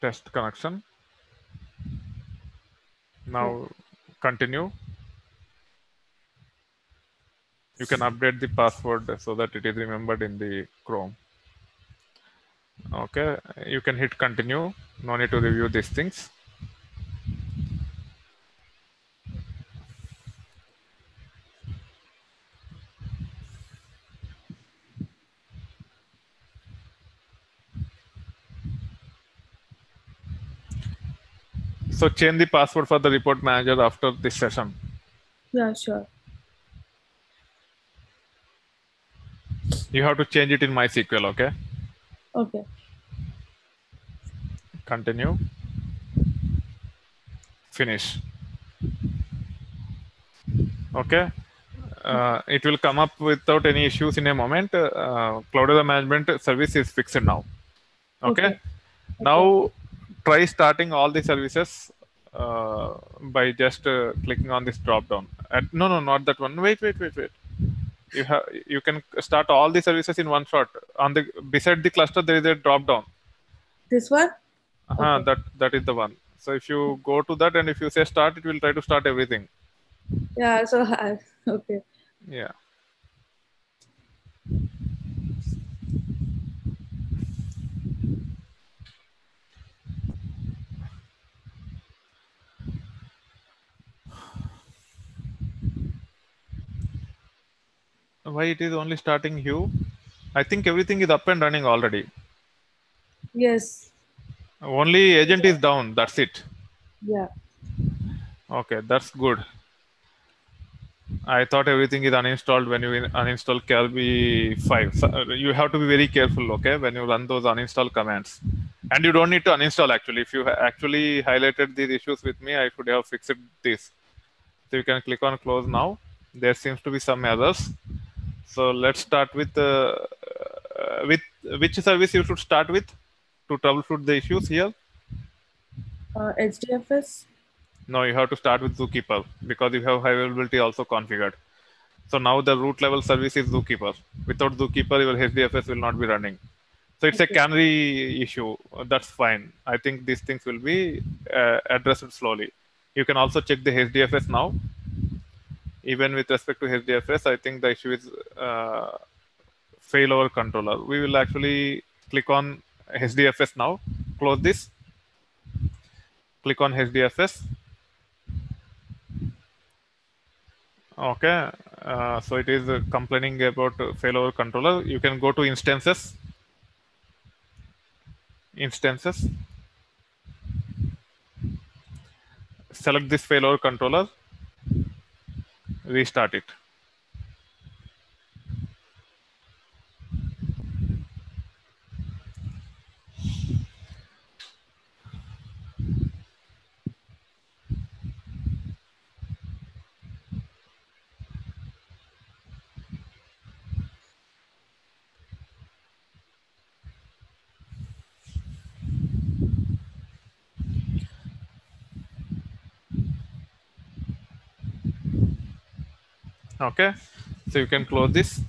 A: Test connection. Now continue. You can update the password so that it is remembered in the Chrome. Okay, you can hit continue. No need to review these things. So change the password for the report manager after this session.
C: Yeah, sure.
A: You have to change it in MySQL, okay?
C: Okay.
A: Continue. Finish. Okay. It will come up without any issues in a moment. Cloudera management service is fixed now. Okay. Now try starting all the services by just clicking on this drop down. No, not that one. Wait. You can start all the services in one shot. On the beside the cluster there is a drop down.
C: This one?
A: That is the one. So if you go to that and if you say start, it will try to start everything.
C: Yeah, so okay.
A: Yeah. Why it is only starting Hue? I think everything is up and running already.
C: Yes.
A: Only agent is down. That's it.
C: Yeah.
A: Okay, that's good. I thought everything is uninstalled when you uninstall Kerberos 5. So you have to be very careful, okay, when you run those uninstall commands. And you don't need to uninstall actually. If you actually highlighted these issues with me, I should have fixed this. So you can click on close now. There seems to be some errors. So let's start with which service you should start with to troubleshoot the issues here.
C: HDFS?
A: No, you have to start with Zookeeper because you have high availability also configured. So now the root level service is Zookeeper. Without Zookeeper, your HDFS will not be running. So it's a
C: Okay.
A: canary issue. That's fine. I think these things will be addressed slowly. You can also check the HDFS now. Even with respect to HDFS, I think the issue is failover controller. We will actually click on HDFS now. Close this. Click on HDFS. Okay. So it is complaining about failover controller. You can go to instances. Instances. Select this failover controller. Restart it. Okay, so you can close this.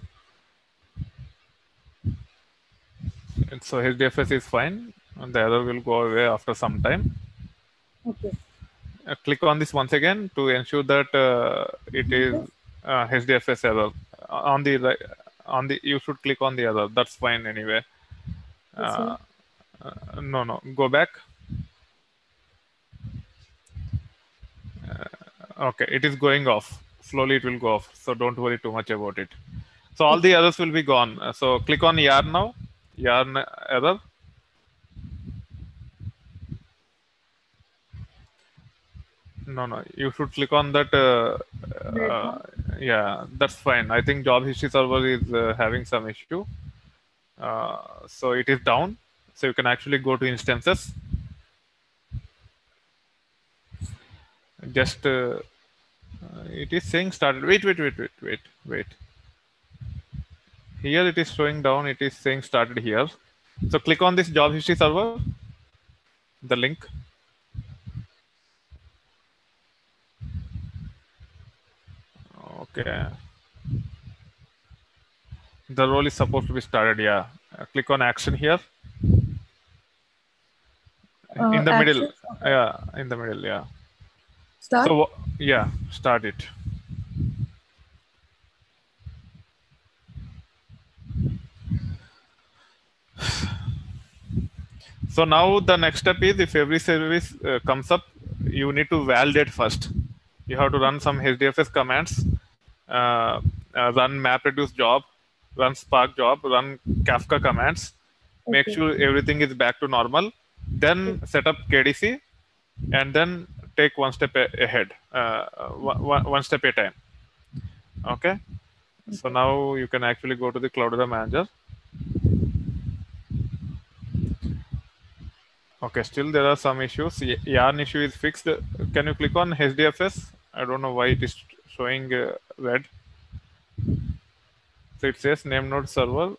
A: And so HDFS is fine, and the error will go away after some time.
C: Okay.
A: Click on this once again to ensure that it is HDFS error. On the right, you should click on the error. That's fine anyway.
C: This one.
A: No, go back. Okay, it is going off. Slowly it will go off. So don't worry too much about it. So all the errors will be gone. So click on yarn now. Yarn error. No. You should click on that.
C: Red one.
A: Yeah, that's fine. I think job history server is having some issue. So it is down. So you can actually go to instances. Just it is saying started. Wait. Here it is showing down. It is saying started here. So click on this job history server. The link. Okay. The role is supposed to be started. Yeah. Click on action here. In the middle.
C: Action.
A: Yeah. In the middle. Yeah.
C: Start.
A: So yeah, start it. So now the next step is if every service comes up, you need to validate first. You have to run some HDFS commands, run MapReduce job, run Spark job, run Kafka commands, make
C: Okay.
A: sure everything is back to normal, then set up KDC, and then take one step ahead, one step at a time. Okay. So now you can actually go to the Cloudera manager. Okay, still there are some issues. Yarn issue is fixed. Can you click on HDFS? I don't know why it is showing red. So it says name node server.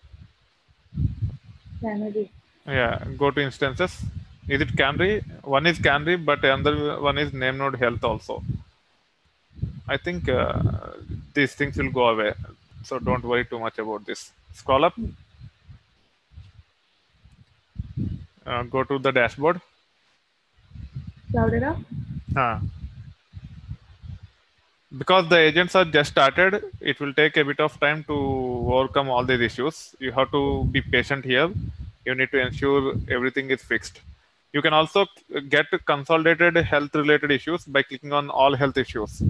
C: Canary.
A: Yeah, go to instances. Is it Canary? One is Canary, but another one is name node health also. I think these things will go away. So don't worry too much about this. Scroll up. Go to the dashboard.
C: Cloudera.
A: Because the agents are just started, it will take a bit of time to overcome all these issues. You have to be patient here. You need to ensure everything is fixed. You can also get consolidated health related issues by clicking on all health issues.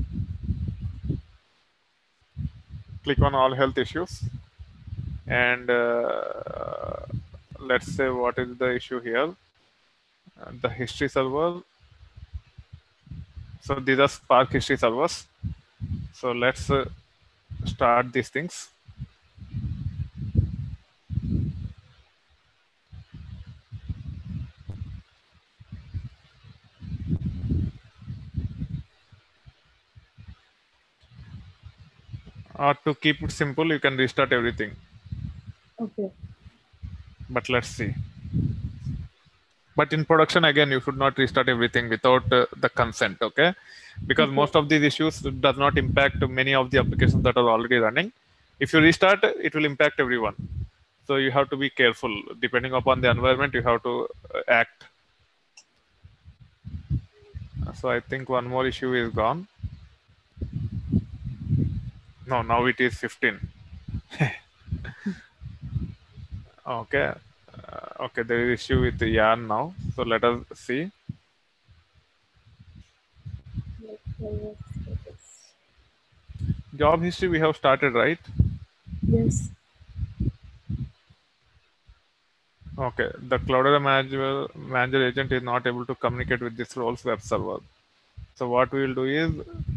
A: Click on all health issues. And let's say what is the issue here. The history server. So these are Spark history servers. So let's start these things. Or to keep it simple, you can restart everything.
C: Okay.
A: But let's see. But in production, again, you should not restart everything without the consent, okay? because most of these issues does not impact many of the applications that are already running. If you restart, it will impact everyone. So you have to be careful. Depending upon the environment, you have to act. So I think one more issue is gone. No, now it is 15. Okay. Okay, there is issue with the yarn now. So let us see. Job history we have started, right?
C: Yes.
A: Okay, the Cloudera manager agent is not able to communicate with this role's web server. So what we will do is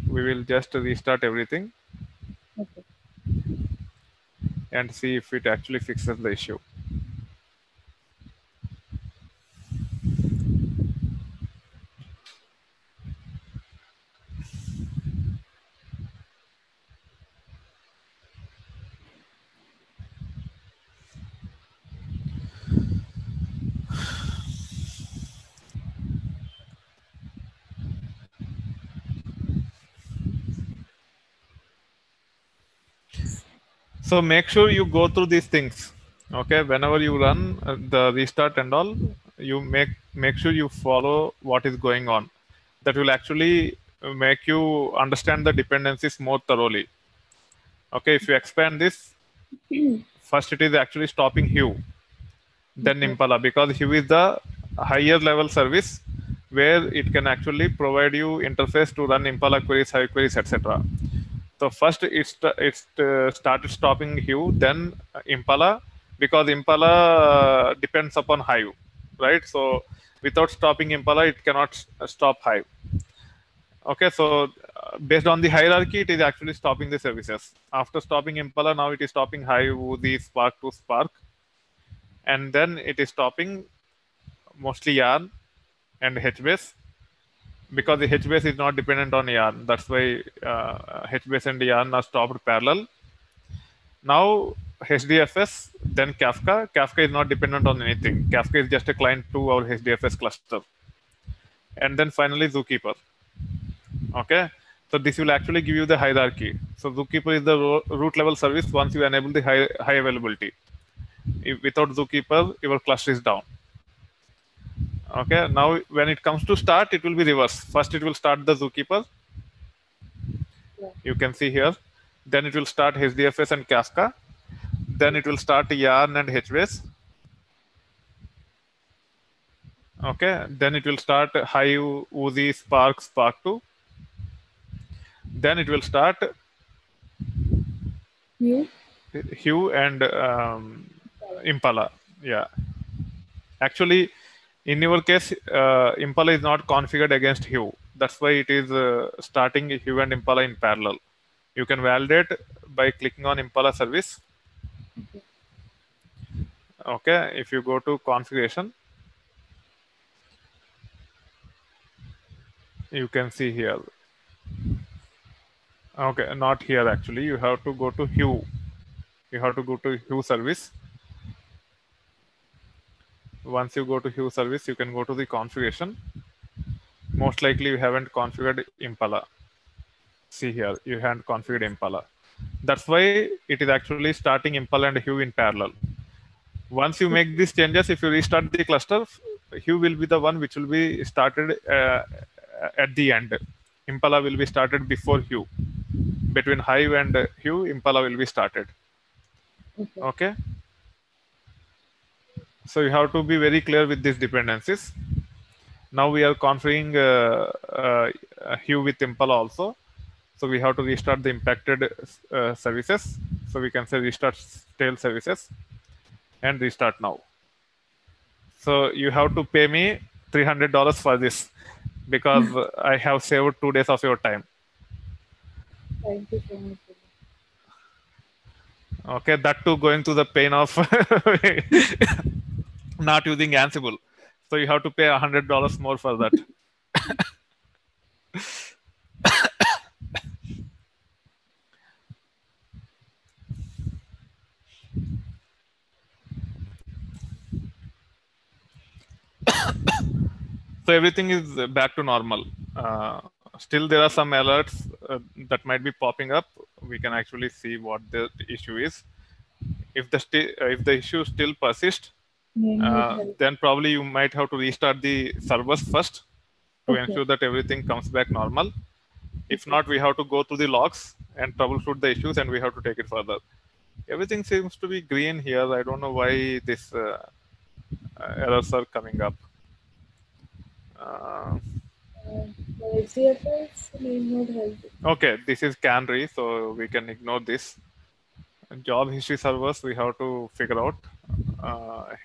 A: we will just restart everything
C: Okay.
A: and see if it actually fixes the issue. So make sure you go through these things. Okay, whenever you run the restart and all, you make sure you follow what is going on. That will actually make you understand the dependencies more thoroughly. Okay, if you expand this, first it is actually stopping Hue, then Impala, because Hue is the higher level service where it can actually provide you interface to run Impala queries, Hive queries, etc. So first it started stopping Hue, then Impala, because Impala depends upon Hive, right? So without stopping Impala, it cannot stop Hive. Okay, so based on the hierarchy, it is actually stopping the services. After stopping Impala, now it is stopping Hive, the Spark to Spark, and then it is stopping mostly Yarn and HBase, because the HBase is not dependent on Yarn. That's why HBase and Yarn are stopped parallel. Now HDFS, then Kafka. Kafka is not dependent on anything. Kafka is just a client to our HDFS cluster. And then finally Zookeeper. Okay. So this will actually give you the hierarchy. So Zookeeper is the root level service once you enable the high availability. Without Zookeeper, your cluster is down. Okay. Now when it comes to start, it will be reverse. First it will start the Zookeeper. You can see here. Then it will start HDFS and Kafka. Then it will start Yarn and HBase. Okay, then it will start Hive, Uzi, Spark, Spark2. Then it will start Hue and Impala. Yeah. Actually, in your case, Impala is not configured against Hue. That's why it is starting Hue and Impala in parallel. You can validate by clicking on Impala service. Okay, if you go to configuration, you can see here. Okay, not here actually. You have to go to Hue. You have to go to Hue service. Once you go to Hue service, you can go to the configuration. Most likely you haven't configured Impala. See here, you haven't configured Impala. That's why it is actually starting Impala and Hue in parallel. Once you make these changes, if you restart the cluster, Hue will be the one which will be started at the end. Impala will be started before Hue. Between Hive and Hue, Impala will be started. Okay. So you have to be very clear with these dependencies. Now we are configuring Hue with Impala also. So we have to restart the impacted services. So we can say restart tail services and restart now. So you have to pay me $300 for this because I have saved 2 days of your time.
C: Thank you so much.
A: Okay, that too going through the pain of not using Ansible. So you have to pay $100 more for that. So everything is back to normal. Still there are some alerts that might be popping up. We can actually see what the issue is. If the issue still persists,
C: Need help.
A: then probably you might have to restart the servers first to
C: Okay.
A: ensure that everything comes back normal. If not, we have to go to the logs and troubleshoot the issues, and we have to take it further. Everything seems to be green here. I don't know why this errors are coming up.
C: The CFS need help.
A: Okay, this is Canary, so we can ignore this. Job history servers, we have to figure out.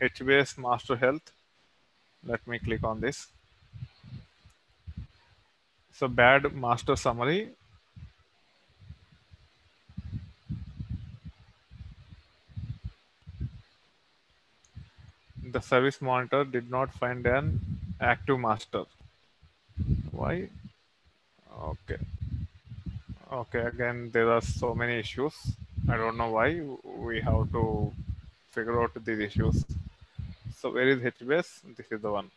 A: HBase master health. Let me click on this. So bad master summary. The service monitor did not find an active master. Why? Okay. Okay, again, there are so many issues. I don't know why. We have to figure out these issues. So where is HBase? This is the one.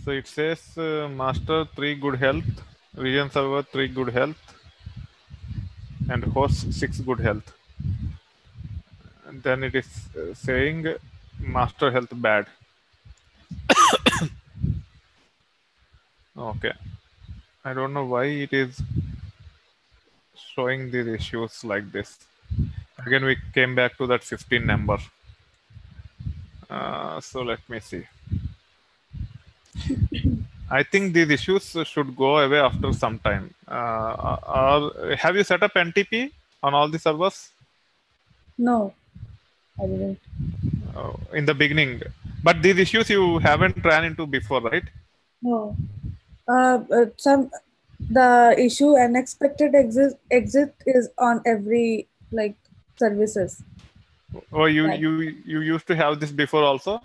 A: So it says master 3 good health, region server 3 good health, and host 6 good health. And then it is saying master health bad. Okay. I don't know why it is showing these issues like this. Again, we came back to that 15 number. So let me see. I think these issues should go away after some time. Have you set up NTP on all the servers?
C: No, I didn't.
A: In the beginning. But these issues you haven't ran into before, right?
C: No. The issue unexpected exit is on every services.
A: Oh, you used to have this before also?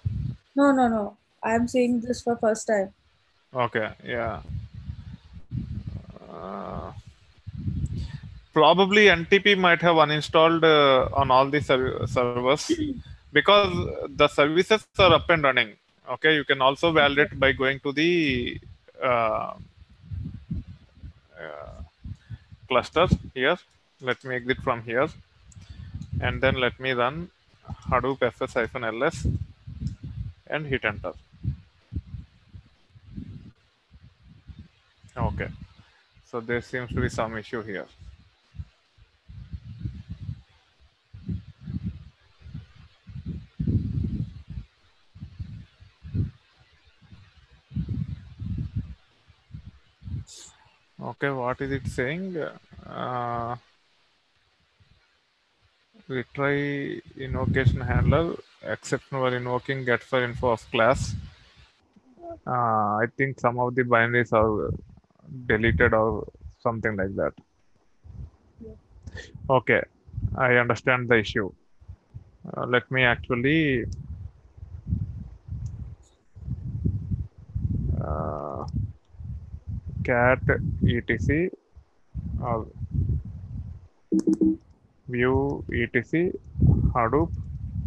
C: No. I'm seeing this for first time.
A: Okay, yeah. Probably NTP might have uninstalled on all the servers because the services are up and running. Okay, you can also validate by going to the cluster here. Let me exit from here, and then let me run Hadoop fs-ls and hit enter. Okay, so there seems to be some issue here. Okay, what is it saying? Retry invocation handler, exception while invoking get for info of class. I think some of the binaries are deleted or something like that. Okay, I understand the issue. Let me actually cat etc or view etc Hadoop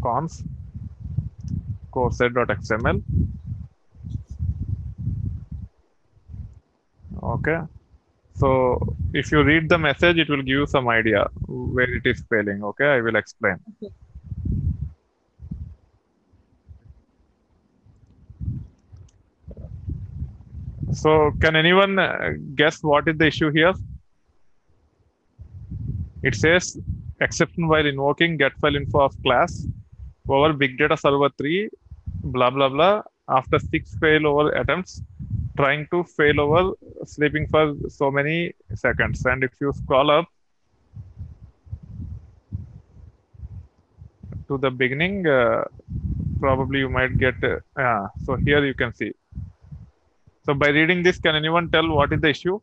A: const course.xml. Okay, so if you read the message, it will give you some idea where it is failing. Okay, I will explain.
C: Okay.
A: So can anyone guess what is the issue here? It says exception while invoking get file info of class over big data server 3 blah blah blah after 6 failover attempts trying to failover sleeping for so many seconds. And if you scroll up to the beginning, probably you might get so here you can see. So by reading this, can anyone tell what is the issue?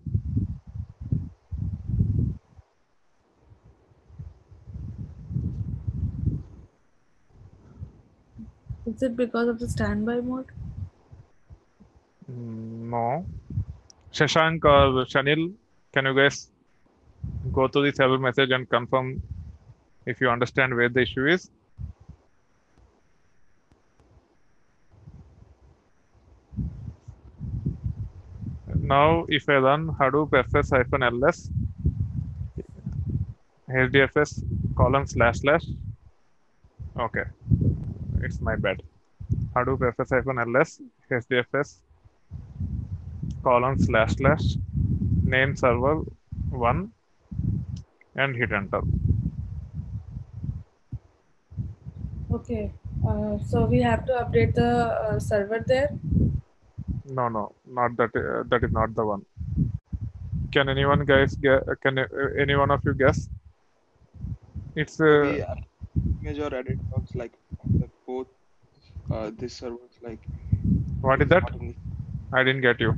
C: Is it because of the standby mode?
A: No. Shashank or Shanil, can you guys go to the server message and confirm if you understand where the issue is? Now if I run Hadoop fs-ls hdfs :// okay, it's my bad. Hadoop fs-ls hdfs :// name server 1 and hit enter.
C: Okay. So we have to update the server there.
A: No, not that. That is not the one. Can anyone guys get? Can any one of you guess? It's
B: We image or edit logs like on the both this servers like
A: what
B: it
A: is
B: is
A: that?
B: not in the.
A: I didn't get you.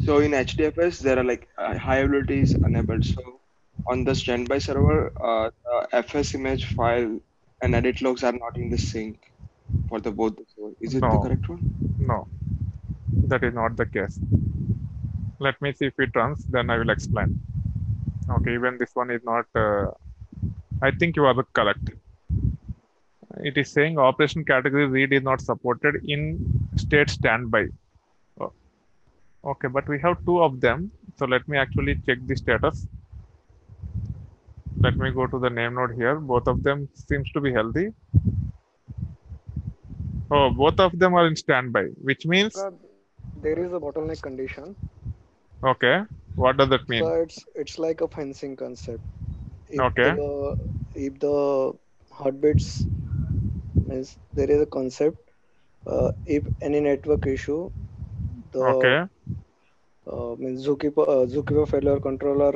B: So in HDFS there are like high availability is enabled. So on the standby server, the FS image file and edit logs are not in the sync for the both the server. Is it the
A: No,
B: correct one?
A: no, that is not the case. Let me see if it runs. Then I will explain. Okay, even this one is not. I think you are correct. It is saying operation category read is not supported in state standby. Oh, okay, but we have two of them. So let me actually check the status. Let me go to the name node here. Both of them seems to be healthy. Oh, both of them are in standby, which means
D: There is a bottleneck condition.
A: okay. What does that
D: So
A: mean?
D: it's like a fencing concept. If
A: Okay,
D: the heartbeats means there is a concept. If any network issue, the
A: okay,
D: means zookeeper failure controller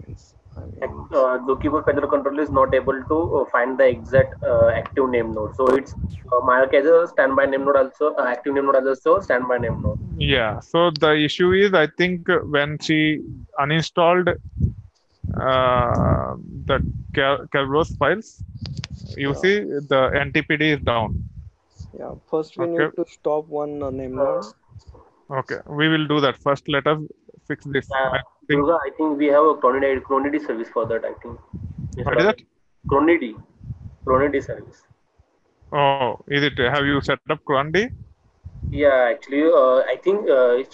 D: means I mean
E: Zookeeper Federal Control is not able to find the exact active name node. So it's marked as a standby name node also, active name node also standby name node.
A: yeah. So the issue is, I think when she uninstalled the Kerberos files, you
D: yeah
A: see the NTPD is down.
D: yeah. First we
A: Okay,
D: need to stop one name
E: Uh,
D: node.
A: okay. We will do that first. Let us fix this. I think.
E: Durga, I think we have a Cronedy service for that. I think
A: What
E: instead
A: is
E: of
A: that?
E: Cronedy, Cronedy service.
A: Oh, is it? Have you set up Crondy?
E: Yeah, actually, I think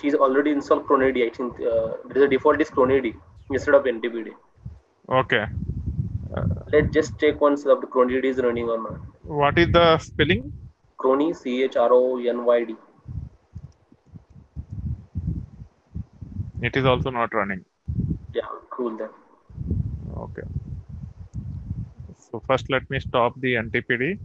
E: she's already installed Cronedy. I think there is a default is Cronedy instead of NTPD.
A: Okay.
E: Let's just check once the Cronedy is running or not.
A: What is the spelling?
E: Crony, CHRONYD.
A: It is also not running.
E: Yeah, cool then.
A: Okay. So first let me stop the NTPD.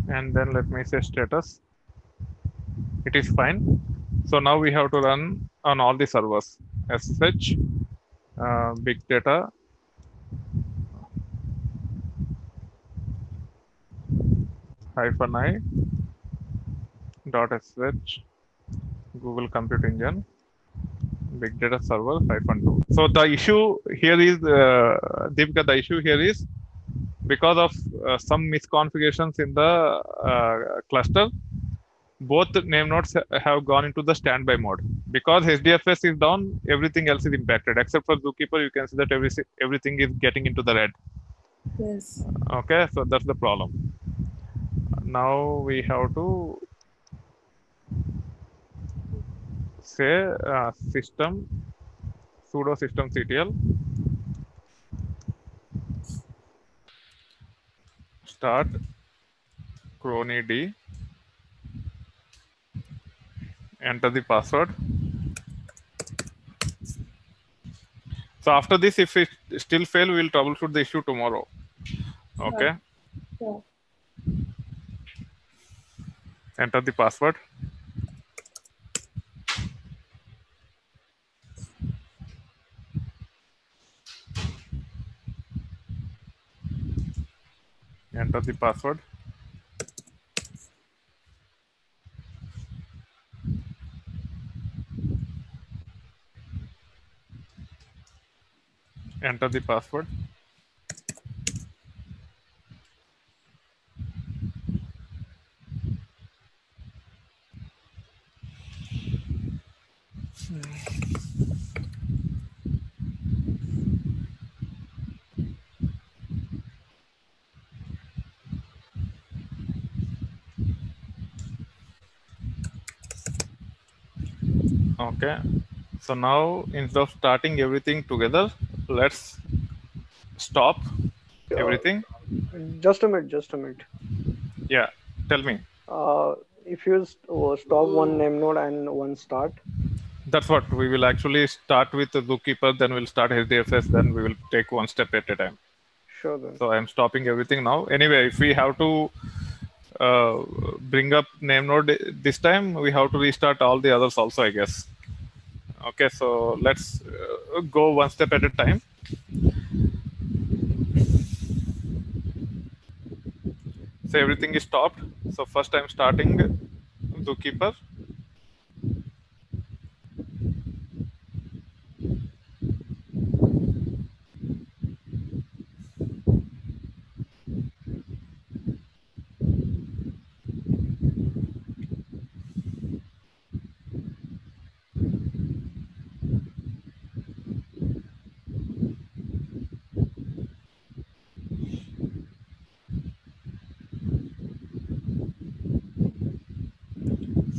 A: And then let me say status. It is fine. So now we have to run on all the servers. SSH, big data, -i .sh, Google Compute Engine, big data server -2. So the issue here is, Deepika, the issue here is because of some misconfigurations in the cluster, both name nodes have gone into the standby mode. Because HDFS is down, everything else is impacted. Except for Zookeeper, you can see that everything is getting into the red.
C: Yes.
A: Okay, so that's the problem. Now we have to say system sudo systemctl start cronid, enter the password. So after this, if it still fail, we will troubleshoot the issue tomorrow. Okay,
C: Sure.
A: enter the password. Enter the password. Enter the password. Okay. So now instead of starting everything together, let's stop
D: Uh,
A: everything.
D: just a minute, just a minute.
A: Yeah. Tell me.
D: Uh, if you stop one name node and one start,
A: That's what we will actually start with the Zookeeper, then we'll start HDFS, then we will take one step at a time.
D: sure then.
A: So I'm stopping everything now. Anyway, if we have to uh, bring up name node this time, we have to restart all the others also, I guess. Okay, so let's go one step at a time. So everything is stopped. So first I'm starting Zookeeper.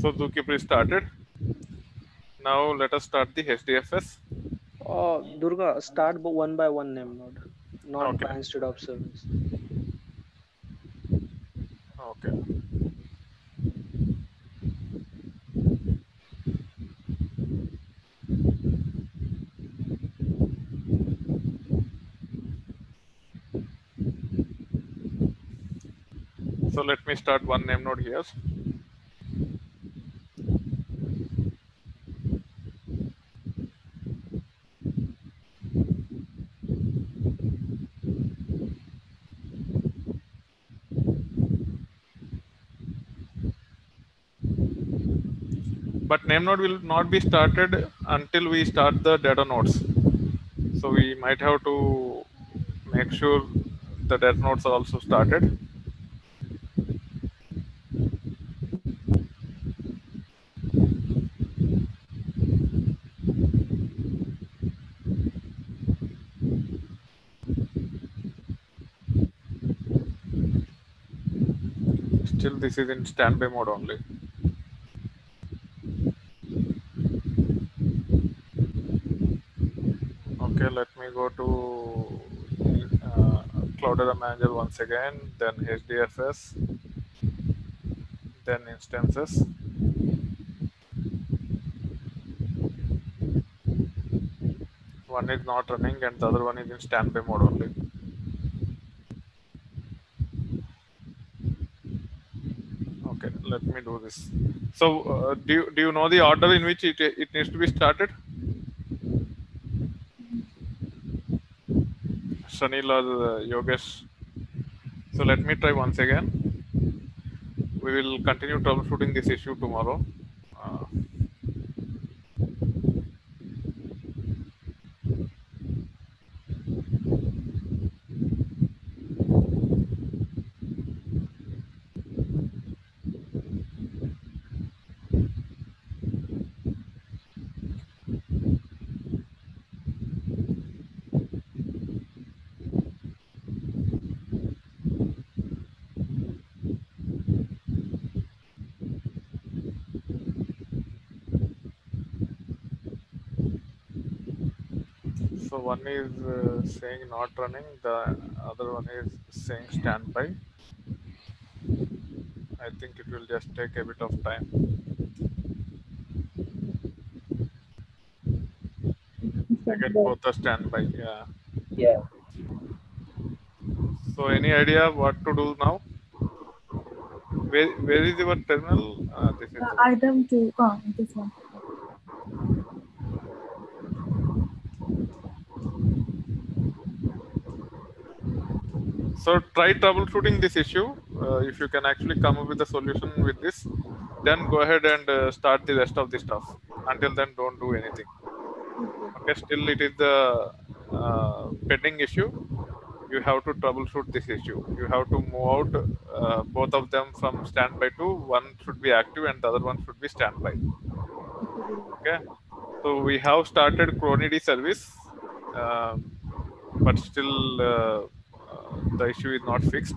A: So Zookeeper is started. Now let us start the HDFS.
D: Durga, start one by one name node, not
A: Okay.
D: by instead of service.
A: Okay. So let me start one name node here. But name node will not be started until we start the data nodes. So we might have to make sure the data nodes are also started. Still, this is in standby mode only. Okay, let me go to Cloudera Manager once again, then HDFS, then instances. One is not running and the other one is in standby mode only. Okay, let me do this. So, do you know the order in which it needs to be started? Sunil or Yogesh? So let me try once again. We will continue troubleshooting this issue tomorrow. Uh, so one is saying not running, the other one is saying standby. I think it will just take a bit of time. Again, both are standby. Yeah.
E: Yeah.
A: So any idea what to do now? Where is your terminal? This is the one.
C: Item 2. This one.
A: So try troubleshooting this issue. If you can actually come up with a solution with this, then go ahead and start the rest of the stuff. Until then, don't do anything. Okay, still it is the pending issue. You have to troubleshoot this issue. You have to move out both of them from standby to one should be active and the other one should be standby. Okay. So we have started Cronid service, but still the issue is not fixed.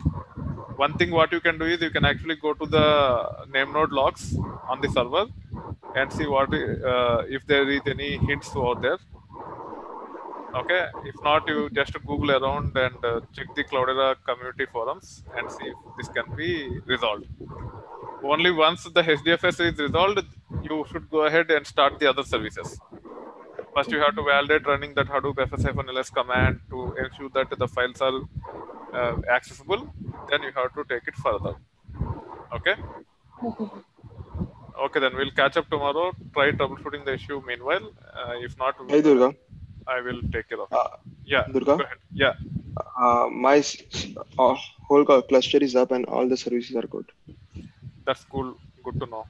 A: One thing what you can do is you can actually go to the name node logs on the server and see what if there is any hints over there. Okay, if not, you just Google around and check the Cloudera community forums and see if this can be resolved. Only once the HDFS is resolved, you should go ahead and start the other services. First, you have to validate running that Hadoop fs-ls command to ensure that the files are accessible. Then you have to take it further. Okay.
C: Okay.
A: Okay, then we'll catch up tomorrow. Try troubleshooting the issue meanwhile. If not,
B: Hey Durga.
A: I will take care of it.
B: Uh,
A: Yeah,
B: Durga.
A: go ahead. Yeah.
B: My whole cluster is up and all the services are good.
A: That's cool. Good to know.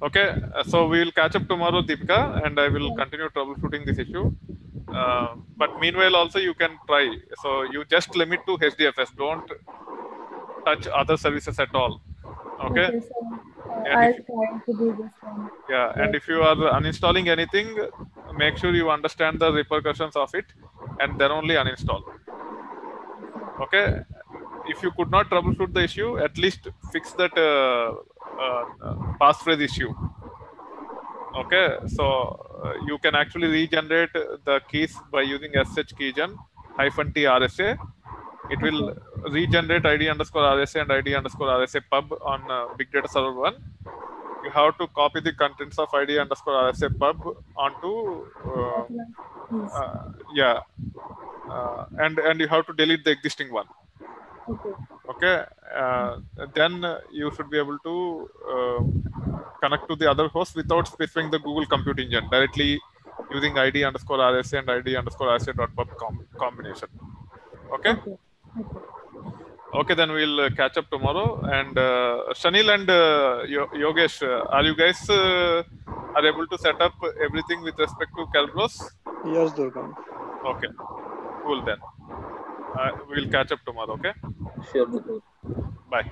A: Okay, so we will catch up tomorrow, Deepika, and I will continue troubleshooting this issue. But meanwhile, also you can try. So you just limit to HDFS. Don't touch other services at all. Okay.
C: Okay, so
A: And
C: I'll
A: if,
C: try to do this one.
A: yeah, and if you are uninstalling anything, make sure you understand the repercussions of it, and then only uninstall. Okay. If you could not troubleshoot the issue, at least fix that passphrase issue. Okay, so you can actually regenerate the keys by using sh keygen -t RSA. It will regenerate ID underscore RSA and ID underscore RSA pub on Big Data Server 1. You have to copy the contents of ID underscore RSA pub onto yeah, and you have to delete the existing one. Okay, then you should be able to connect to the other host without specifying the Google Compute Engine, directly using ID underscore RSA and ID underscore RSA.pub combination. Okay? Okay, then we'll catch up tomorrow. And Shanil and Yogesh, are you guys are able to set up everything with respect to Kerberos?
D: Yes, Durga.
A: Okay, cool then. We'll catch up tomorrow, okay?
E: Sure.
A: Bye.